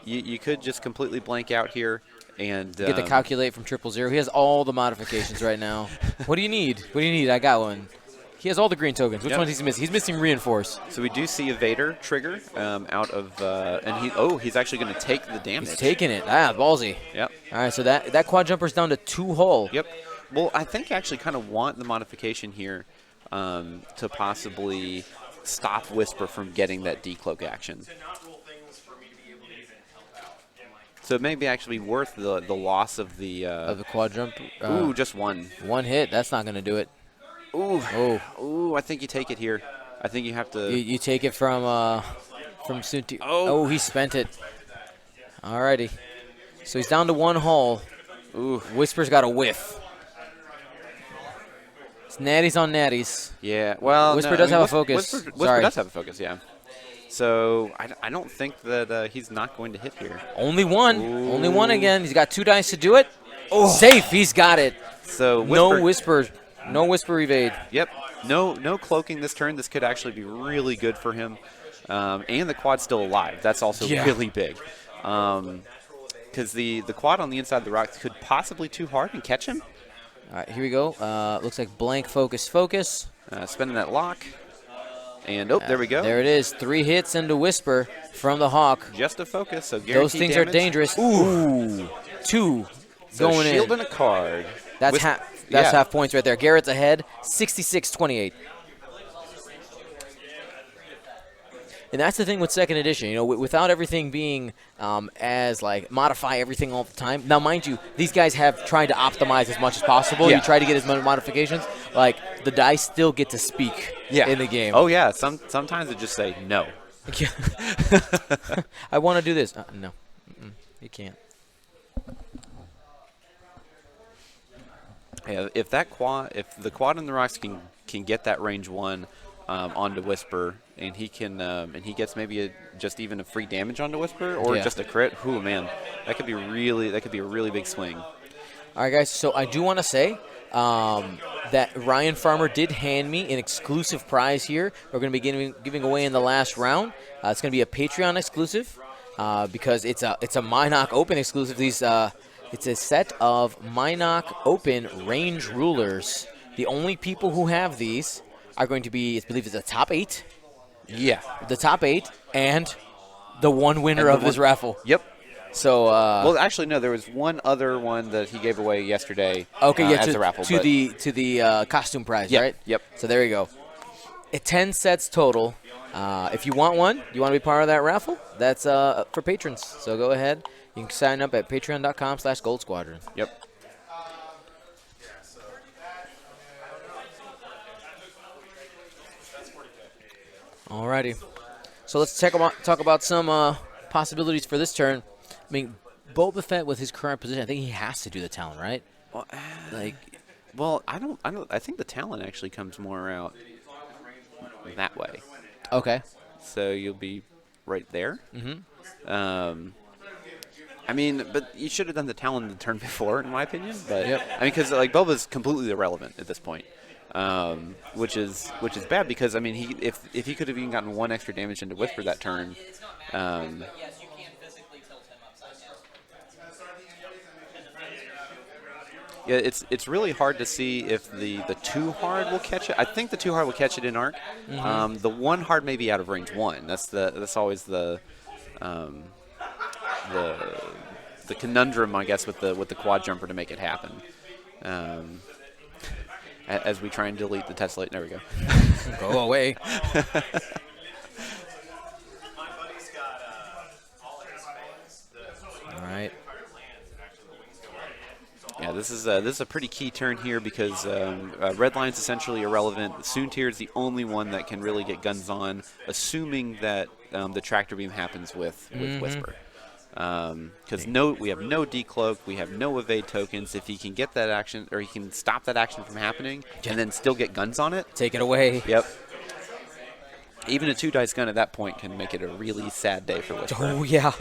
You could just completely blank out here and get the calculate from 000. He has all the modifications right now. What do you need? What do you need? I got one. He has all the green tokens. Which ones he's missing? He's missing reinforce. So we do see a Vader trigger out of, and he's actually going to take the damage. He's taking it. Ballsy. Yep. All right, so that quad jumper's down to 2 hull. Yep. Well, I think you actually kind of want the modification here to possibly stop Whisper from getting that decloak action. So it may be actually worth the loss of the quad jump. Ooh, just one. 1 hit. That's not going to do it. Ooh. Oh. Ooh, I think you take it here. I think you have to. You take it from Sunti. Oh, he spent it. Alrighty. So he's down to 1 hull. Ooh. Whisper's got a whiff. It's natties on natties. Yeah. Well, Whisper does have a focus. Whisper does have a focus. Yeah. So I don't think that he's not going to hit here. Only 1. Ooh. Only 1 again. He's got 2 dice to do it. Oh. Safe. He's got it. So No Whisper evade. Yep. No cloaking this turn. This could actually be really good for him. And the quad's still alive. That's also really big. Because the quad on the inside of the rocks could possibly too hard and catch him. All right, here we go. Looks like blank focus. Spending that lock. And, there we go. There it is. 3 hits into Whisper from the Hawk. Just a focus, so guaranteed those things damage. Are dangerous. Ooh. 2 so going in. Shield and a card. That's half points right there. Garrett's ahead, 66-28. And that's the thing with second edition. Without everything being as modify everything all the time. Now, mind you, these guys have tried to optimize as much as possible. You try to get as many modifications. The dice still get to speak in the game. Oh yeah. Sometimes they just say no. I want to do this. No, you can't. Yeah, if the quad and the rocks can get that range 1 onto Whisper, and he gets maybe just even a free damage onto Whisper, or just a crit. Ooh, man, that could be a really big swing. All right, guys. So I do want to say that Ryan Farmer did hand me an exclusive prize here. We're going to be giving away in the last round. It's going to be a Patreon exclusive. because it's a Mynock Open exclusive. It's a set of Mynock Open range rulers. The only people who have these are going to be, I believe, it's the top 8. Yeah. The top 8 and the one winner And of this raffle. Yep. So well, actually, no. There was one other one that he gave away yesterday. okay, yeah, as a raffle. to the costume prize, Yep, right? yep. So there you go. 10 sets total. If you want one, you want to be part of that raffle, that's for patrons. So go ahead. You can sign up at patreon.com/Gold Squadron. Yep. Alrighty. So let's talk about some possibilities for this turn. I mean, Boba Fett with his current position, I think he has to do the Talon, right? Well, Like, I don't. I think the Talon actually comes more out that way. okay. So you'll be right there. Mm-hmm. I mean, but you should have done the Talon the turn before, in my opinion. But Yep. I mean, because like Boba's completely irrelevant at this point, which is bad because I mean, if he could have even gotten 1 extra damage into Whisper that turn. Yeah, it's really hard to see if the 2 hard will catch it. I think the 2 hard will catch it in arc. Mm-hmm. The 1 hard may be out of range 1. That's always the conundrum, I guess, with the quad jumper to make it happen. As we try and delete the Tesla, there we go. Go away. All right. Yeah, this is a pretty key turn here because red line's essentially irrelevant. Soontir is the only one that can really get guns on, assuming that the tractor beam happens with Whisper. Because we have no decloak, we have no evade tokens. If he can get that action, or he can stop that action from happening, and then still get guns on it. Take it away. Yep. Even a 2-dice gun at that point can make it a really sad day for Whisper. Oh yeah.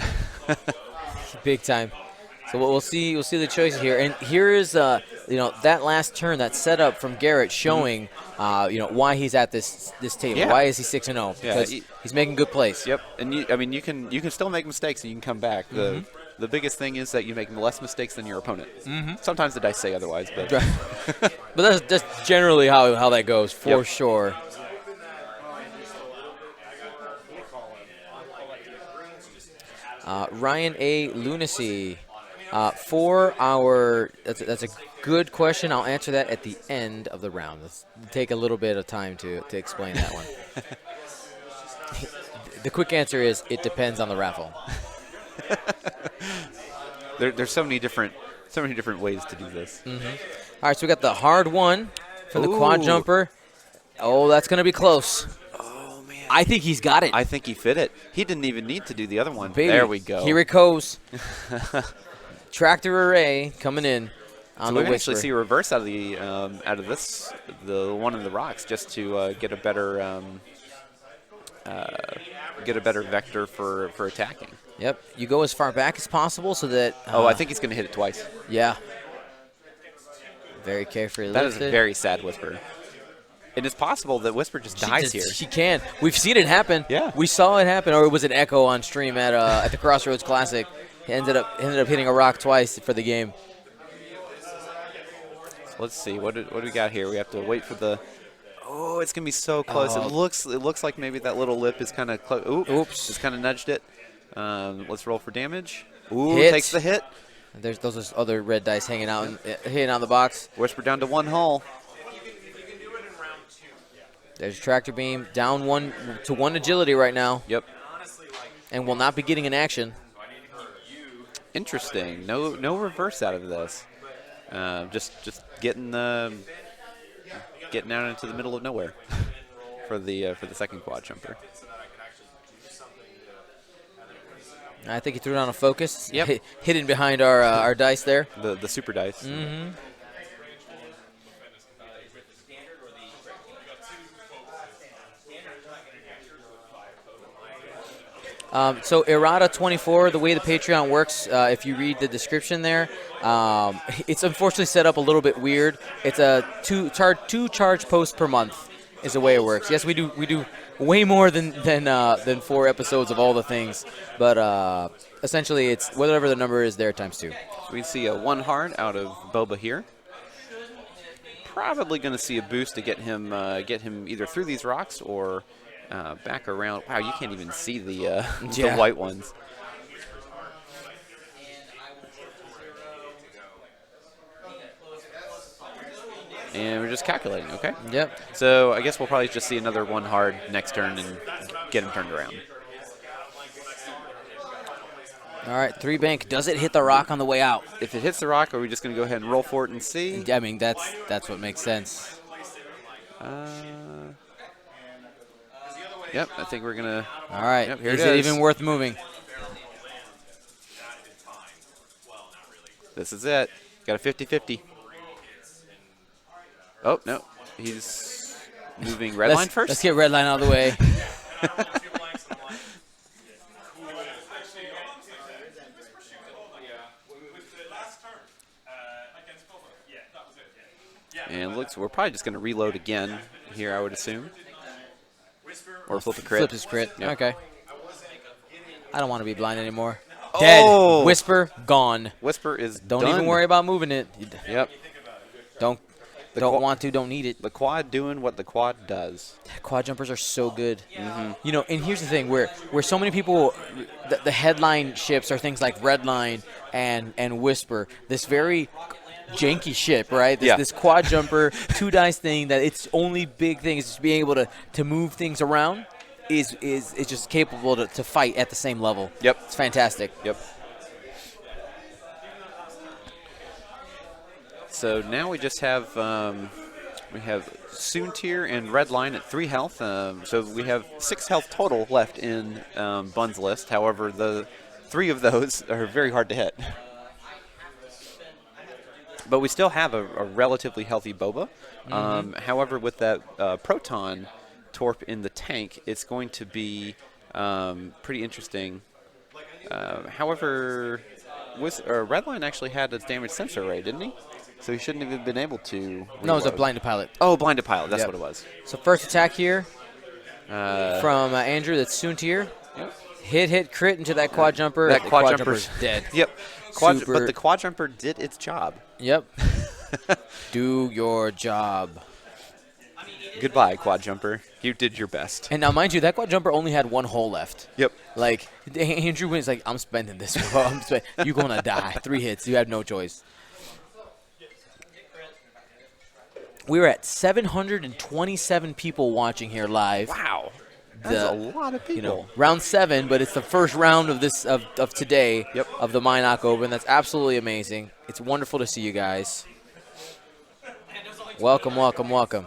Big time. So we'll see the choices here, and here is that last turn, that setup from Garret showing why he's at this table. Yeah. Why is he 6-0? Because he's making good plays. Yep, and you can still make mistakes and you can come back. The biggest thing is that you make less mistakes than your opponent. Sometimes the dice say otherwise, but but that's generally how that goes for sure. Ryan A. Lunacy. For our, that's a good question. I'll answer that at the end of the round. Let's take a little bit of time to explain that one. The quick answer is it depends on the raffle. There's so many different ways to do this. All right, so we got the hard one from the quad jumper. Oh, that's gonna be close. Oh man, I think he's got it. I think he fit it. He didn't even need to do the other one. Baby, there we go. Here it goes. Tractor array coming in on so the we can Whisper. actually see a reverse out of the one in the rocks, just to get a better vector for attacking. Yep, you go as far back as possible so that. I think he's going to hit it twice. Yeah. Very carefully That lifted. is a very sad Whisper. And it's possible that Whisper just dies here. She can. We've seen it happen. Yeah. We saw it happen, or it was an echo on stream at the Crossroads Classic. He ended up hitting a rock twice for the game. Let's see. What do we got here? We have to wait for the. Oh, it's gonna be so close. Oh. It looks like maybe that little lip is kind of close. Oops. Just kind of nudged it. Let's roll for damage. Ooh, Hit. takes the hit. There's those other red dice hanging out, hitting on the box. Whisper down to 1 hull. There's tractor beam down 1 to 1 agility right now. Yep. And will not be getting an action. Interesting. No reverse out of this. Just getting out into the middle of nowhere for the second quad jumper. I think he threw down a focus. Yep. Hidden behind our dice there. The super dice. So Errata 24, the way the Patreon works, if you read the description there, it's unfortunately set up a little bit weird. It's a two charge post per month, is the way it works. Yes, we do way more than 4 episodes of all the things, but essentially it's whatever the number is there times 2. So we see a 1 hard out of Boba here. Probably going to see a boost to get him either through these rocks or back around. Wow, you can't even see the the white ones. And we're just calculating, okay? Yep. So I guess we'll probably just see another 1 hard next turn and get him turned around. All right, 3 bank. Does it hit the rock on the way out? If it hits the rock, are we just going to go ahead and roll for it and see? I mean, that's what makes sense. Yep, I think we're going to... All right, yep, here is it it is. even worth moving? This is it. Got a 50-50. Oh, no. He's moving red line first? Let's get red line out of the way. And looks, we're probably just going to reload again here, I would assume. Or flip a crit. Flip his crit. Yep. Okay. I don't want to be blind anymore. Oh! Dead. Whisper, gone. Whisper is Don't done. even worry about moving it. Yep. Don't want to, don't need it. The quad doing what the quad does. Quad jumpers are so good. You know, and here's the thing, where so many people, the headline ships are things like Redline and Whisper. This very janky ship, right? This quad jumper, 2 dice thing that its only big thing is just being able to move things around is just capable to fight at the same level. Yep. It's fantastic. Yep. So now we just have Soontir and Redline at 3 health. So we have 6 health total left in Bunn's list. However, the 3 of those are very hard to hit. But we still have a relatively healthy Boba. However, with that Proton Torp in the tank, it's going to be pretty interesting. However, Redline actually had a damage sensor array, didn't he? So he shouldn't have been able to reload. No, it was a blinded pilot. Oh, blinded pilot. That's Yep. what it was. So first attack here from Andrew. That's Soontir. Yep. Hit, crit into that quad jumper. That The quad jumper's jumper's dead. Yep. Super. But the quad jumper did its job. Yep. Do your job. Goodbye, quad jumper. You did your best. And now, mind you, that quad jumper only had 1 hole left. Yep. Like, Andrew was like, I'm spending this. You're going to die. 3 hits. You have no choice. We're at 727 people watching here live. Wow. That's a lot of people. You know, round 7, but it's the first round of this of today of the Mynock Open. That's absolutely amazing. It's wonderful to see you guys. Welcome, welcome, welcome.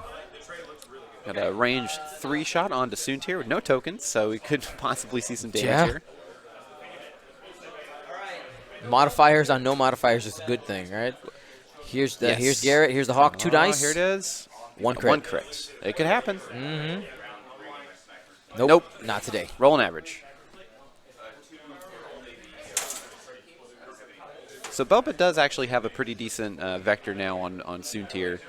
Got a range 3 shot onto Soontir with no tokens, so we could possibly see some damage here. Modifiers on no modifiers is a good thing, right? Here's Garret. Here's the Hawk. 2 dice. Here it is. 1 crit. 1 crit. It could happen. Nope. Not today. Roll an average. So Boba does actually have a pretty decent vector now on Soontir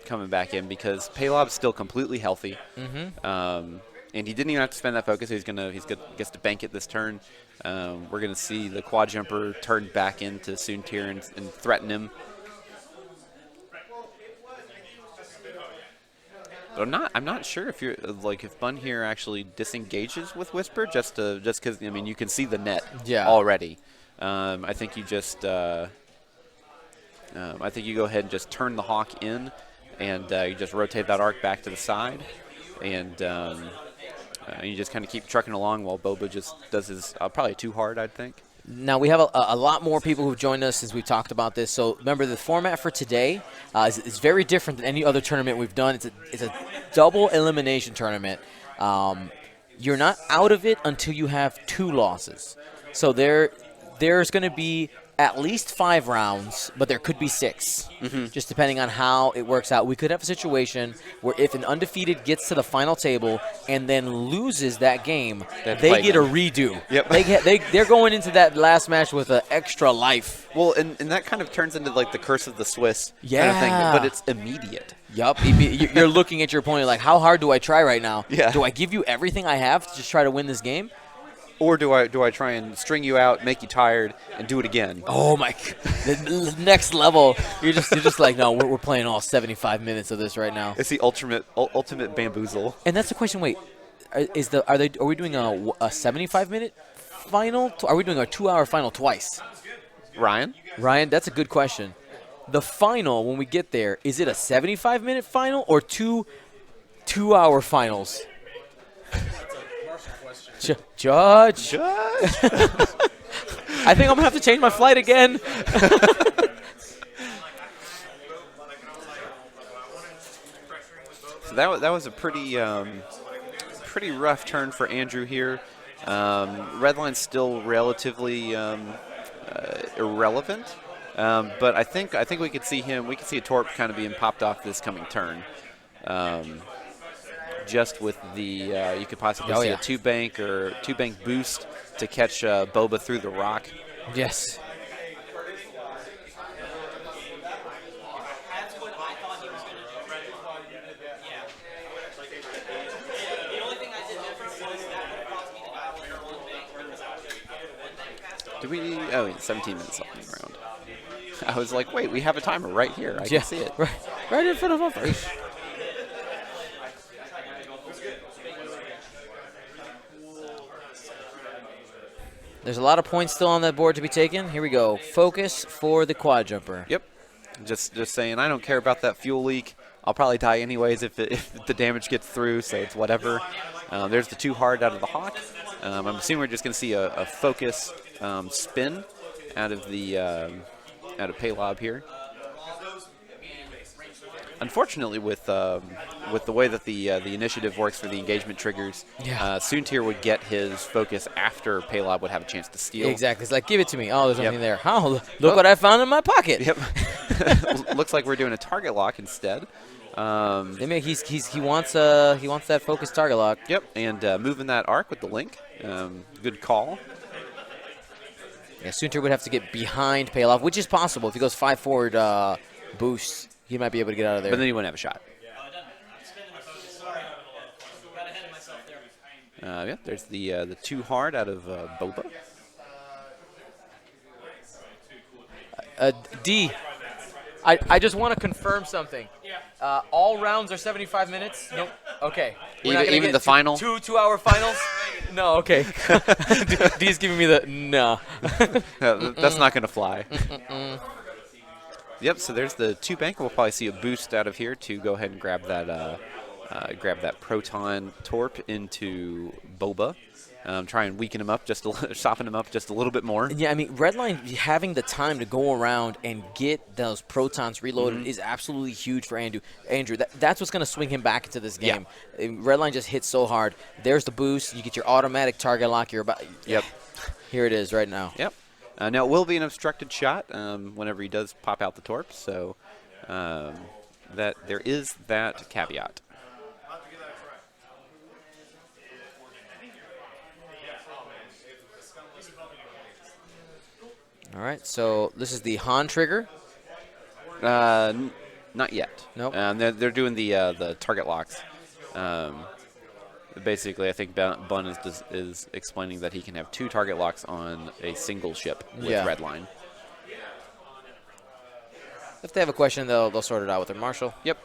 coming back in because Palob's still completely healthy. And he didn't even have to spend that focus. He gets to bank it this turn. We're going to see the quad jumper turn back into Soontir and threaten him. But I'm not sure if you're if Bunn here actually disengages with Whisper just because I mean you can see the net already. I think you just I think you go ahead and just turn the Hawk in, and you just rotate that arc back to the side, and you just kind of keep trucking along while Boba just does his probably too hard, I think. Now, we have a lot more people who've joined us since we've talked about this. So, remember, the format for today is very different than any other tournament we've done. It's a double elimination tournament. You're not out of it until you have 2 losses. So, there's going to be at least 5 rounds, but there could be 6, just depending on how it works out. We could have a situation where if an undefeated gets to the final table and then loses that game, they get a redo. Yep. They're going into that last match with an extra life. Well, and that kind of turns into like the curse of the Swiss kind of thing, but it's immediate. Yup. You're looking at your opponent like, how hard do I try right now? Yeah. Do I give you everything I have to just try to win this game? Or do I try and string you out, make you tired, and do it again? Oh my! The next level. You're just like, no, we're playing all 75 minutes of this right now. It's the ultimate bamboozle. And that's the question. Wait, are we doing a 75-minute final? Are we doing a 2-hour final twice? Ryan, That's a good question. The final, when we get there, is it a 75-minute final or 2-hour finals? Judge. I think I'm gonna have to change my flight again. So that was a pretty rough turn for Andrew here. Redline's still relatively irrelevant, but I think we could see a Torp kind of being popped off this coming turn. Just with the, you could possibly see a 2-bank or 2-bank boost to catch Boba through the rock. Yes. Do we? Oh, 17 minutes left in the round. I was like, wait, we have a timer right here. I can see it. Right in front of our face. There's a lot of points still on that board to be taken. Here we go. Focus for the quad jumper. Yep. Just saying, I don't care about that fuel leak. I'll probably die anyways if the damage gets through, so it's whatever. There's the 2 hard out of the Hawk. I'm assuming we're just going to see a focus spin out of Paylob here. Unfortunately, with the way that the initiative works for the engagement triggers, Soontir would get his focus after Paylob would have a chance to steal. Exactly. It's like, give it to me. Oh, there's nothing there. Oh, look what I found in my pocket. Yep. Looks like we're doing a target lock instead. He wants that focus target lock. Yep, and moving that arc with the link. Good call. Yeah, Soontir would have to get behind Paylob, which is possible. If he goes 5 forward boost, he might be able to get out of there. But then he wouldn't have a shot. Yeah, there's the 2 hard out of Boba. D, I just want to confirm something. All rounds are 75 minutes? Nope. Okay. Even the final? 2-hour finals? No, okay. D's giving me the no. That's not going to fly. Yep, so there's the 2-bank. We'll probably see a boost out of here to go ahead and grab that Proton Torp into Boba. Try and weaken him up, soften him up just a little bit more. Yeah, I mean, Redline having the time to go around and get those protons reloaded is absolutely huge for Andrew. That's what's going to swing him back into this game. Yeah. Redline just hits so hard. There's the boost. You get your automatic target lock. Yep. Here it is right now. Yep. Now, it will be an obstructed shot whenever he does pop out the Torp, so that there is that caveat. All right, so this is the Han trigger. Not yet. Nope. They're doing the target locks. Basically, I think Bunn is explaining that he can have 2 target locks on a single ship with Redline. If they have a question, they'll sort it out with their marshal. Yep.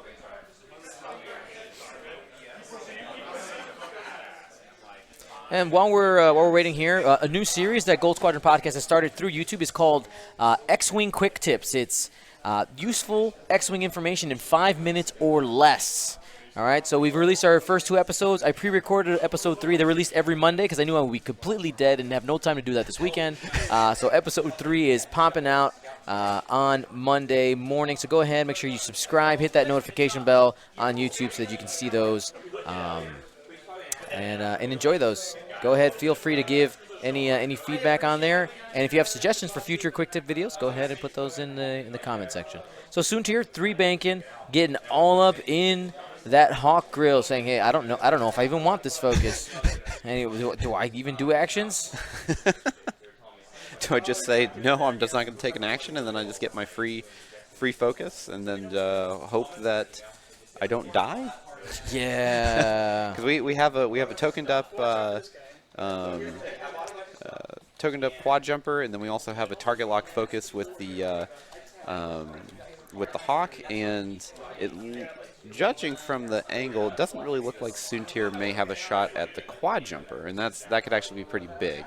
And while we're waiting here, a new series that Gold Squadron Podcast has started through YouTube is called X-Wing Quick Tips. It's useful X-Wing information in 5 minutes or less. All right, so we've released our first 2 episodes. I pre-recorded episode 3. They're released every Monday because I knew I would be completely dead and have no time to do that this weekend. So episode 3 is popping out on Monday morning. So go ahead, make sure you subscribe, hit that notification bell on YouTube so that you can see those and enjoy those. go ahead. Feel free to give any feedback on there. And if you have suggestions for future quick tip videos, go ahead and put those in the comment section. So Soontir, 3 banking, getting all up in that Hawk grill, saying, hey, I don't know if I even want this focus. And do I even do actions? Do I just say, no, I'm just not going to take an action, and then I just get my free focus, and then hope that I don't die? Yeah. Because we have a tokened up quad jumper, and then we also have a target lock focus with the Hawk, and judging from the angle, it doesn't really look like Soontir may have a shot at the quad jumper, and that could actually be pretty big.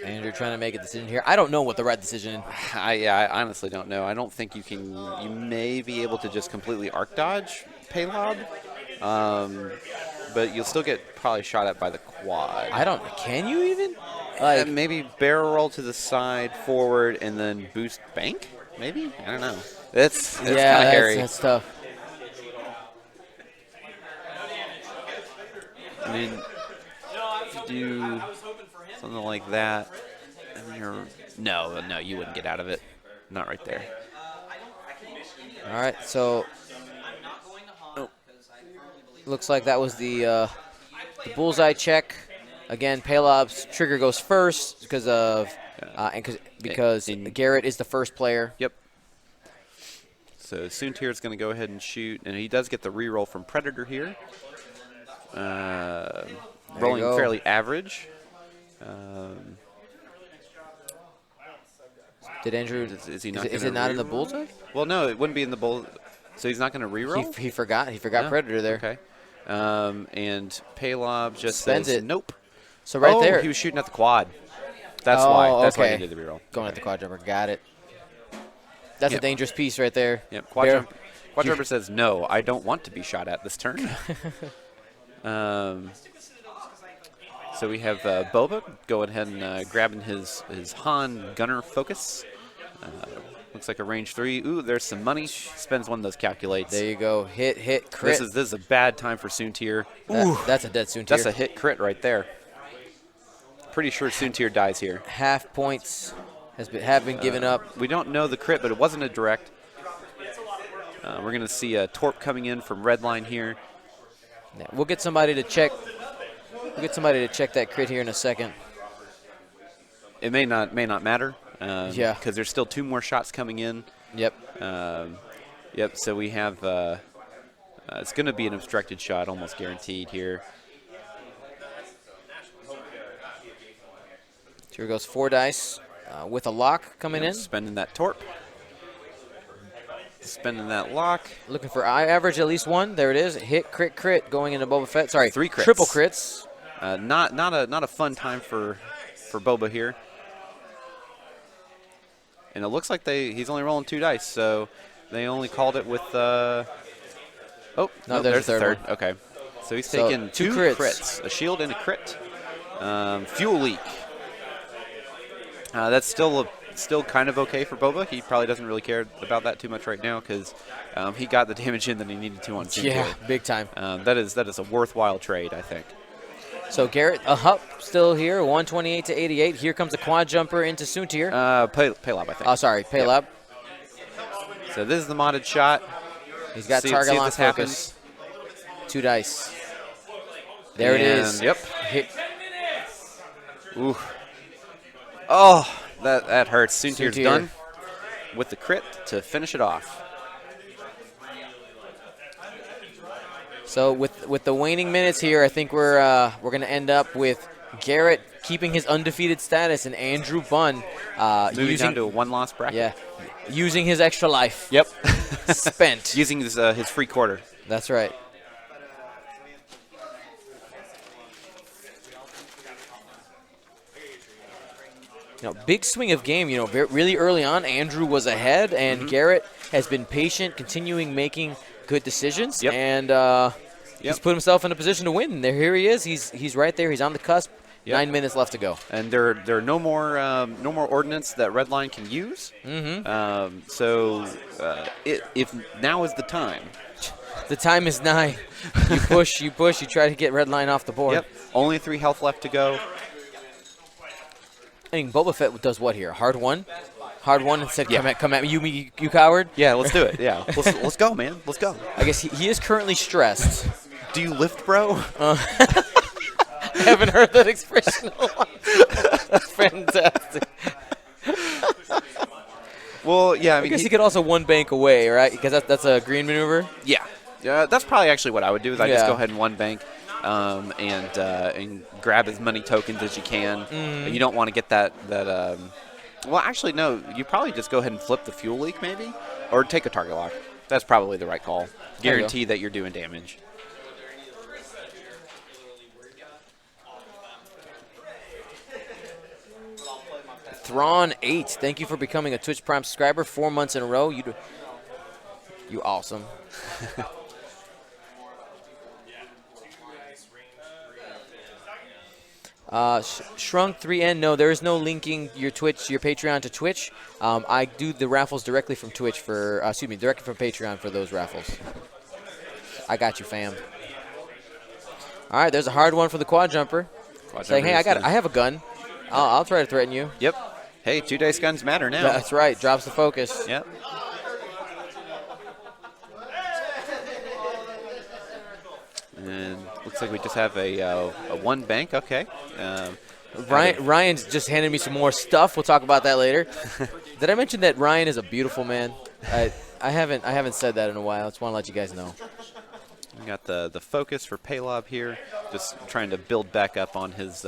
Andrew trying to make a decision here. I don't know what the right decision is. I honestly don't know. I don't think you can. You may be able to just completely arc dodge Paylob, but you'll still get probably shot at by the quad. Can you even? Like, maybe barrel roll to the side, forward, and then boost bank? Maybe? I don't know. It's kind of hairy. That's tough. I mean, if you do something like that, and no, you wouldn't get out of it. Not right there. All right, so looks like that was the bullseye check. Again, Paylob's trigger goes first because Garret is the first player. Yep. So Soontir is going to go ahead and shoot, and he does get the reroll from Predator here. Rolling fairly average. Did Andrew? Is he not? Is it not in the bullseye? Well, no, it wouldn't be in the bull. So he's not going to reroll. He forgot. He forgot No? Predator there. Okay. And Paylob just Spends says it. nope. So right there, he was shooting at the quad. That's why. That's why okay. he did the reroll. Going at the quad jumper. Got it. That's a dangerous piece right there. Yep. Quad jumper says no. I don't want to be shot at this turn. So we have Boba going ahead and grabbing his Han gunner focus. Looks like a range 3. Ooh, there's some money. Spends one of those calculates. There you go. Hit, crit. This is a bad time for Soontir. That's a dead Soontir. That's a hit crit right there. Pretty sure Soontir dies here. Half points have been given up. We don't know the crit, but it wasn't a direct. We're going to see a Torp coming in from Redline here. Yeah, we'll get somebody to check. We'll get somebody to check that crit here in a second. It may not matter. Yeah. Because there's still 2 more shots coming in. Yep. Yep. So we have. It's going to be an obstructed shot, almost guaranteed here. Here goes 4 dice with a lock coming in. Spending that Torp. Spending that lock. Looking for eye average at least 1. There it is. Hit, crit going into Boba Fett. Sorry, 3 crits. Triple crits. Not a fun time for Boba here. And it looks like he's only rolling 2 dice, so they only called it with. Oh, no, there's the third. Okay, so he's taking 2 crits, a shield and a crit. Fuel leak. That's still kind of okay for Boba. He probably doesn't really care about that too much right now because he got the damage in that he needed to on Soontir. Yeah, big time. That is a worthwhile trade, I think. So Garret, a hup still here, 128 to 88. Here comes a quad jumper into Soontir. Paylob, I think. Oh, sorry, Paylob. Yep. So this is the modded shot. He's got target lock focus. 2 dice. There it is. Yep. Hit. Ooh. Oh, that hurts. Soontir's done with the crit to finish it off. So with the waning minutes here, I think we're going to end up with Garret keeping his undefeated status and Andrew Bunn moving down to a 1-loss bracket. Yeah, using his extra life. Yep. Spent. Using his free quarter. That's right. Big swing of game. Really early on, Andrew was ahead, and Garret has been patient, continuing making good decisions, and he's put himself in a position to win. Here he is. He's right there. He's on the cusp. Yep. 9 minutes left to go. And there are no more ordnance that Redline can use. So if now is the time. The time is 9. You push, you try to get Redline off the board. Yep. Only 3 health left to go. I think Boba Fett does what here? Hard one? Hard one and said, come at me, you coward? Yeah, let's do it. Yeah, let's go, man. Let's go. I guess he is currently stressed. Do you lift, bro? I haven't heard that expression in a while. That's fantastic. Well, yeah, I mean, guess he could also one bank away, right? Because that's a green maneuver. Yeah, that's probably actually what I would do. Is I just Yeah. go ahead and one bank, and grab as many tokens as you can. You don't want to get that. Well, actually, no. You probably just go ahead and flip the fuel leak, maybe, or take a target lock. That's probably the right call. There you go. Guarantee that you're doing damage. Thrawn 8, thank you for becoming a Twitch Prime subscriber 4 months in a row. You awesome. Shrunk 3N, no, there is no linking your Patreon to Twitch. I do the raffles directly from Twitch directly from Patreon for those raffles. I got you, fam. All right, there's a hard one for the quad jumper. Saying, hey, I have a gun. I'll try to threaten you. Yep. Hey, 2-dice guns matter now. That's right. Drops the focus. Yep. And looks like we just have a one bank. Okay. Ryan's just handed me some more stuff. We'll talk about that later. Did I mention that Ryan is a beautiful man? I haven't said that in a while. I just want to let you guys know. We got the focus for Paylob here. Just trying to build back up on his.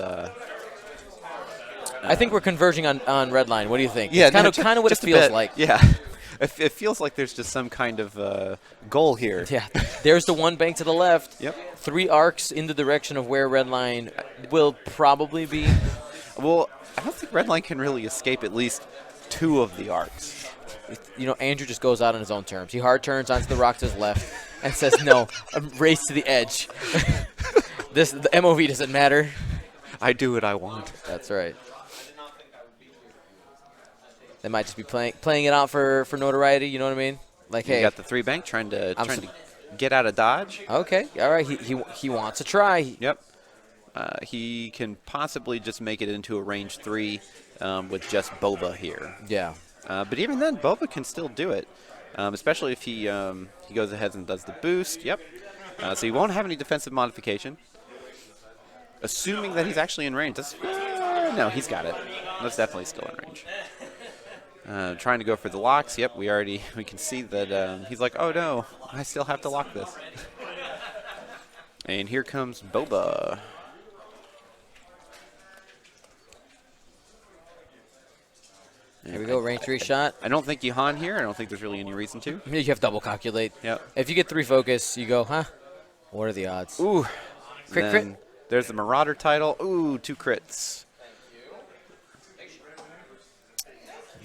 I think we're converging on Redline. What do you think? Yeah, it's kind of what it feels like. Yeah. It feels like there's just some kind of goal here. Yeah. There's the one bank to the left. Yep. 3 arcs in the direction of where Redline will probably be. Well, I don't think Redline can really escape at least 2 of the arcs. You know, Andrew just goes out on his own terms. He hard turns onto the rock to his left and says, no, race to the edge. The MOV doesn't matter. I do what I want. That's right. They might just be playing it out for notoriety. You know what I mean? Like, hey, you got the 3 bank trying to get out of dodge. Okay, all right. He wants to try. Yep. He can possibly just make it into a range 3 with just Boba here. Yeah. But even then, Boba can still do it, especially if he goes ahead and does the boost. Yep. So he won't have any defensive modification. Assuming that he's actually in range. No, he's got it. That's definitely still in range. Trying to go for the locks. Yep, we can see that he's like, oh no, I still have to lock this. And here comes Boba. Here we go, range 3 shot. I don't think you Han here. I don't think there's really any reason to. You have double calculate. Yep. If you get 3 focus, you go, huh? What are the odds? Ooh. Crit. There's the Marauder title. Ooh, 2 crits.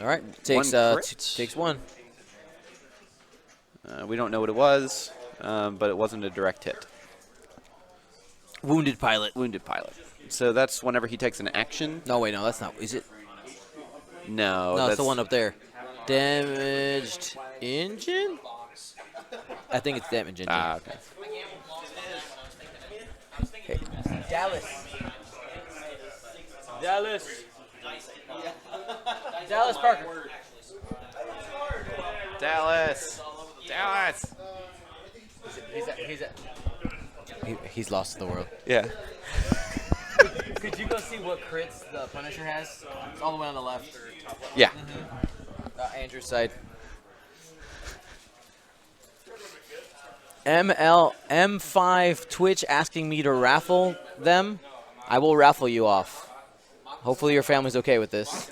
All right, takes crit. 1. We don't know what it was, but it wasn't a direct hit. Wounded pilot. Wounded pilot. So that's whenever he takes an action. No, wait, no, that's not. Is it? No. No, it's the one up there. Damaged engine? I think it's damaged engine. Ah, okay. Okay. Dallas Parker. Dallas. He's lost to the world. Yeah. Could you go see what crits the Punisher has? It's all the way on the left. Yeah. Andrew's side. M5 Twitch asking me to raffle them. I will raffle you off. Hopefully your family's okay with this.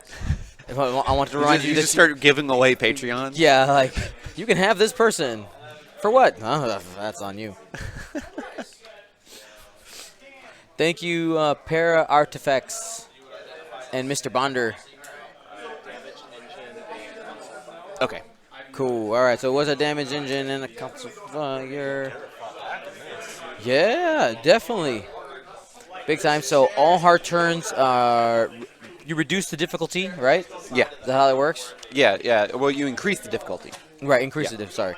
I want to remind you You that just start giving away Patreons? yeah, like, you can have this person. For what? Oh, that's on you. Thank you, Para Artifacts and Mr. Bonder. Okay. Cool. All right, so it was a damage engine and a couple of fire. Yeah, definitely. Big time. So all hard turns are you reduce the difficulty, right? Yeah. Is that how that works? Yeah. Well, you increase the difficulty. Right, increase Yeah. the sorry.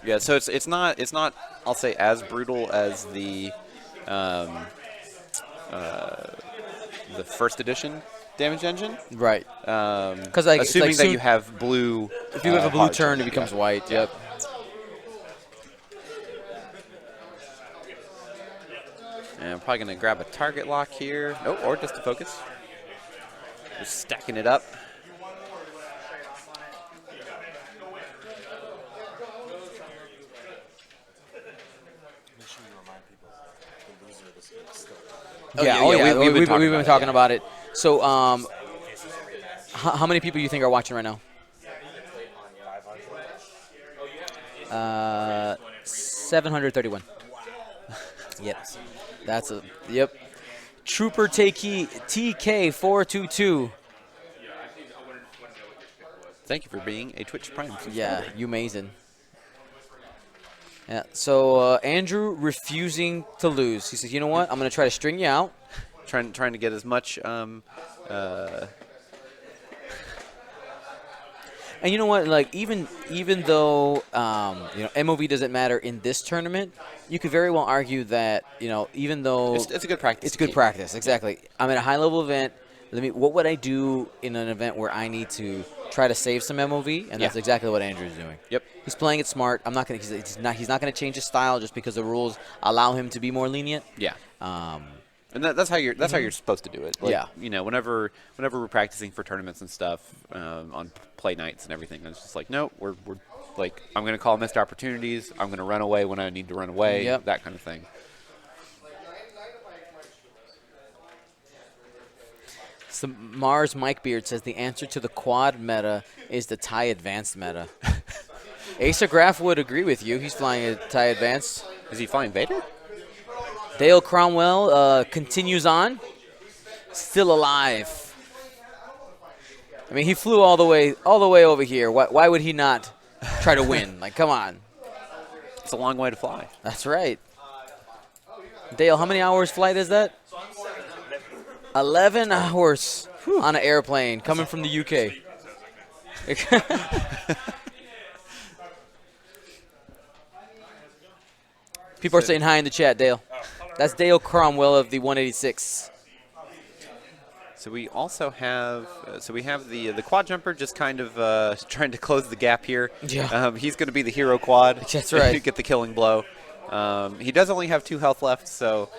Yeah. So it's not I'll say as brutal as um, the first edition damage engine. Right. Because like, assuming like that soon- you have blue. If you have a blue hard turn, turn, it becomes yeah. white. Yeah. Yep. And I'm probably going to grab a target lock here. Oh, or just to focus. Just stacking it up. Make sure you remind people the loser of this is still. We've been talking it, about it. So, how many people you think are watching right now? 731. Yep. Yep. Trooper TK422. Thank you for being a Twitch Prime subscriber. Yeah, you amazing. Yeah. So Andrew refusing to lose. He says, "You know what? I'm going to try to string you out." Trying to get as much. And you know what? Like even though MOV doesn't matter in this tournament, you could very well argue that even though it's a good practice. it's good game. practice. Exactly. I'm at a high level event. What would I do in an event where I need to try to save some MOV? And that's exactly what Andrew's doing. Yep. He's playing it smart. I'm not gonna. He's not gonna change his style just because the rules allow him to be more lenient. Yeah. And that's how you're supposed to do it. Like, Yeah. Whenever we're practicing for tournaments and stuff on play nights and everything, it's just like, no, we're like, I'm gonna call missed opportunities. I'm gonna run away when I need to run away. Yep. That kind of thing. So Mars Mike Beard says the answer to the quad meta is the TIE Advanced meta. Asa Graf would agree with you. He's flying a TIE Advanced. Is he flying Vader? Dale Cromwell continues on. Still alive. I mean, he flew all the way over here. Why would he not try to win? Like, come on. It's a long way to fly. That's right. Dale, how many hours flight is that? 11 hours on an airplane coming from the UK. People are saying hi in the chat, Dale. That's Dale Cromwell of the 186. So we also have the quad jumper just kind of trying to close the gap here. Yeah. He's going to be the hero quad. That's right. Get the killing blow. He does only have 2 health left, so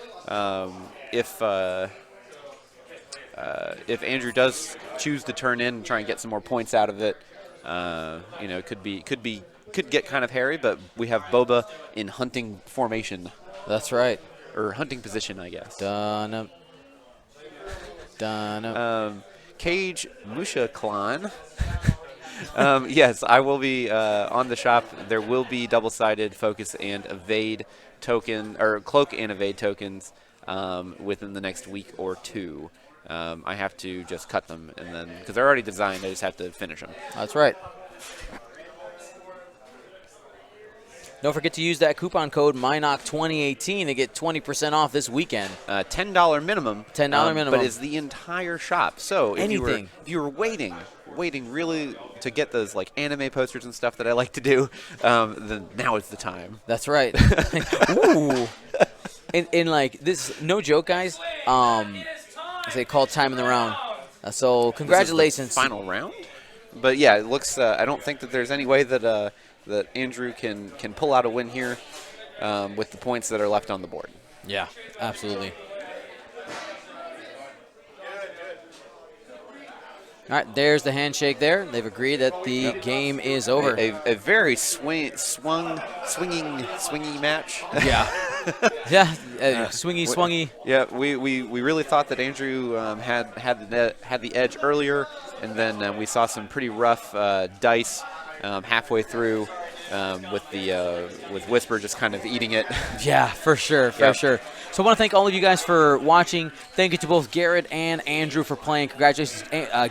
if Andrew does choose to turn in and try and get some more points out of it, could get kind of hairy. But we have Boba in hunting formation. That's right. Or hunting position, I guess. Done up. Cage Musha Clan. Yes, I will be on the shop. There will be double-sided focus and evade token, or cloak and evade tokens within the next week or 2. I have to just cut them, and then because they're already designed, I just have to finish them. That's right. Don't forget to use that coupon code Mynock2018 to get 20% off this weekend. $10 minimum. $10 minimum. But it's the entire shop. So if you were waiting really to get those like anime posters and stuff that I like to do, then now is the time. That's right. Ooh. And like this, no joke, guys. They call time in the round. So congratulations. This is the final round. But yeah, it looks. I don't think that there's any way that that Andrew can pull out a win here with the points that are left on the board. Yeah, absolutely. All right, there's the handshake there. They've agreed that the game is over. A very swingy match. Yeah. Yeah, swingy. Yeah, we really thought that Andrew had the edge earlier, and then we saw some pretty rough dice halfway through with Whisper just kind of eating it. Yeah, for sure, for sure. So I want to thank all of you guys for watching. Thank you to both Garret and Andrew for playing. Congratulations,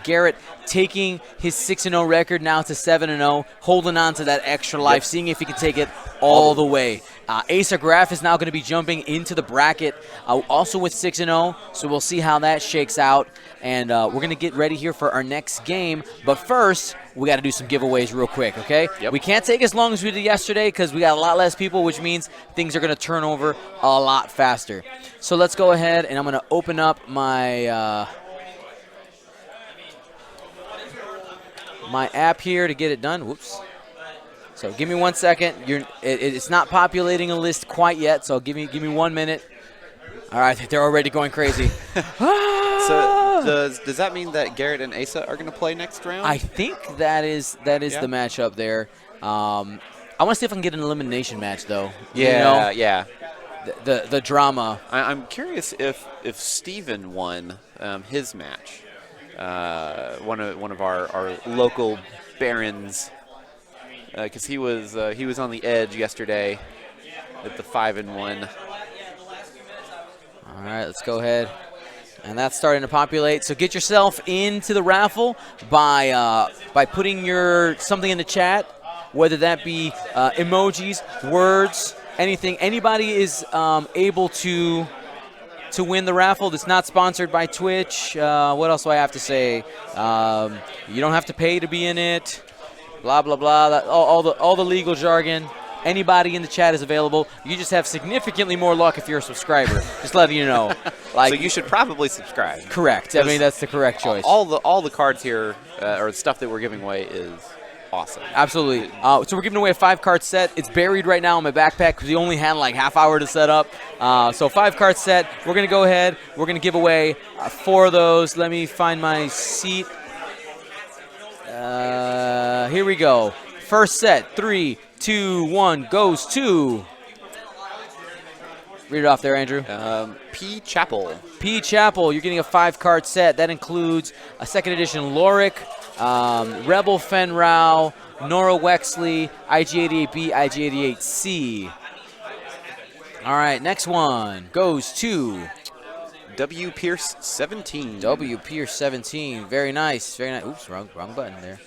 Garret taking his 6-0 record now to 7-0, holding on to that extra life, seeing if he can take it all the way. Asa Graff is now going to be jumping into the bracket, also with 6-0, so we'll see how that shakes out. And we're going to get ready here for our next game. But first, we got to do some giveaways real quick, okay? Yep. We can't take as long as we did yesterday because we got a lot less people, which means things are going to turn over a lot faster. So let's go ahead, and I'm going to open up my my app here to get it done. Whoops. So give me 1 second. It's not populating a list quite yet, so give me 1 minute. All right, they're already going crazy. So does that mean that Garret and Asa are going to play next round? I think that is the matchup there. I want to see if I can get an elimination match, though. Yeah, you know? The drama. I'm curious if Steven won his match. One of our local barons, because he was on the edge yesterday at the 5-1. All right, let's go ahead. And that's starting to populate. So get yourself into the raffle by putting something in the chat, whether that be emojis, words, anything. Anybody is able to win the raffle. That's not sponsored by Twitch. What else do I have to say? You don't have to pay to be in it. Blah blah blah. All the legal jargon. Anybody in the chat is available. You just have significantly more luck if you're a subscriber. Just letting you know. So you should probably subscribe. Correct. I mean, that's the correct choice. All the cards here, or the stuff that we're giving away, is awesome. Absolutely. So we're giving away a 5-card set. It's buried right now in my backpack because we only had like half hour to set up. So 5-card set. We're going to go ahead. We're going to give away 4 of those. Let me find my seat. Here we go. First set. 3, 2, 1 goes to. Read it off there, Andrew. P. Chapel. P. Chapel, you're getting a 5-card set. That includes a 2nd edition Lorik, Rebel Fenrau, Nora Wexley, IG-88B, IG-88C. All right, next one goes to W. Pierce 17. W. Pierce 17. Very nice. Very nice. Oops, wrong button there.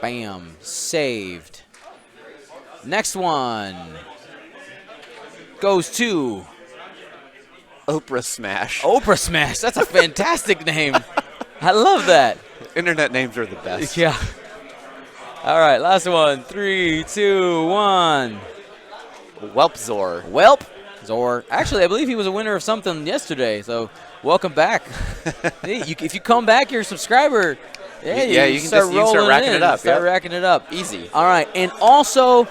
Bam. Saved. Next one goes to Oprah Smash. Oprah Smash. That's a fantastic name. I love that. Internet names are the best. Yeah. All right, last one. 3, 2, 1. Welpzor. Welp. Zor. Actually, I believe he was a winner of something yesterday, so welcome back. Hey, if you come back, you're a subscriber. Yeah, you can start racking it up. Start racking it up. Easy. All right, and also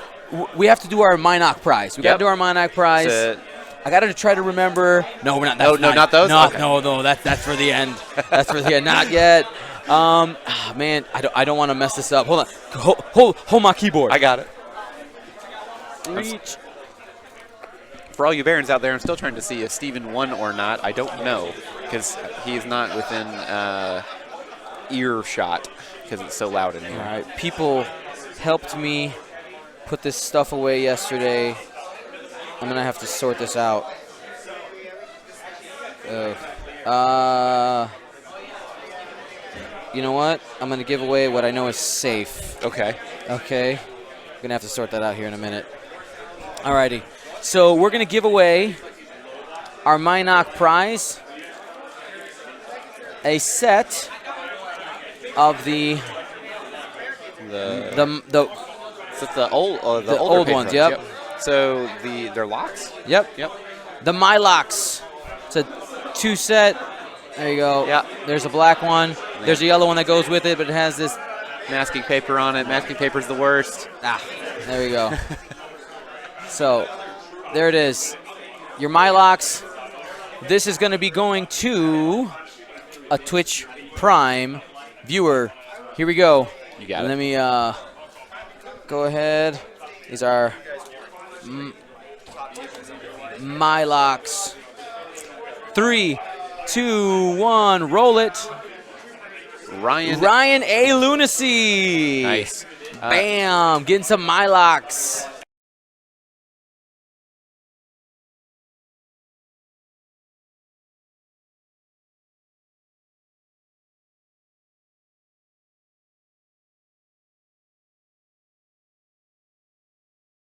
we have to do our Mynock prize. We got to do our Mynock prize. I got to try to remember. No, we're not. No, not those. No, okay. no, that's for the end. That's for the end. Not yet. Man, I don't want to mess this up. Hold on. Hold my keyboard. I got it. Reach. For all you barons out there, I'm still trying to see if Steven won or not. I don't know because he's not within earshot because it's so loud in here. All right, people helped me put this stuff away yesterday. I'm gonna have to sort this out. You know what? I'm gonna give away what I know is safe. Okay. Okay. I'm gonna have to sort that out here in a minute. Alrighty. So we're gonna give away our Mynock prize, a set of the old ones. Yep. So they're locks. Yep. The Mylocks. It's a 2-set. There you go. Yeah. There's a black one. There's a yellow one that goes with it, but it has this masking paper on it. Masking paper's the worst. There we go. So there it is. Your Mylocks. This is going to be going to a Twitch Prime viewer. Here we go. You got it. Let me go ahead. These are Mylocks. 3, 2, 1, roll it. Ryan A. Lunacy. Nice. Bam. Getting some Mylocks.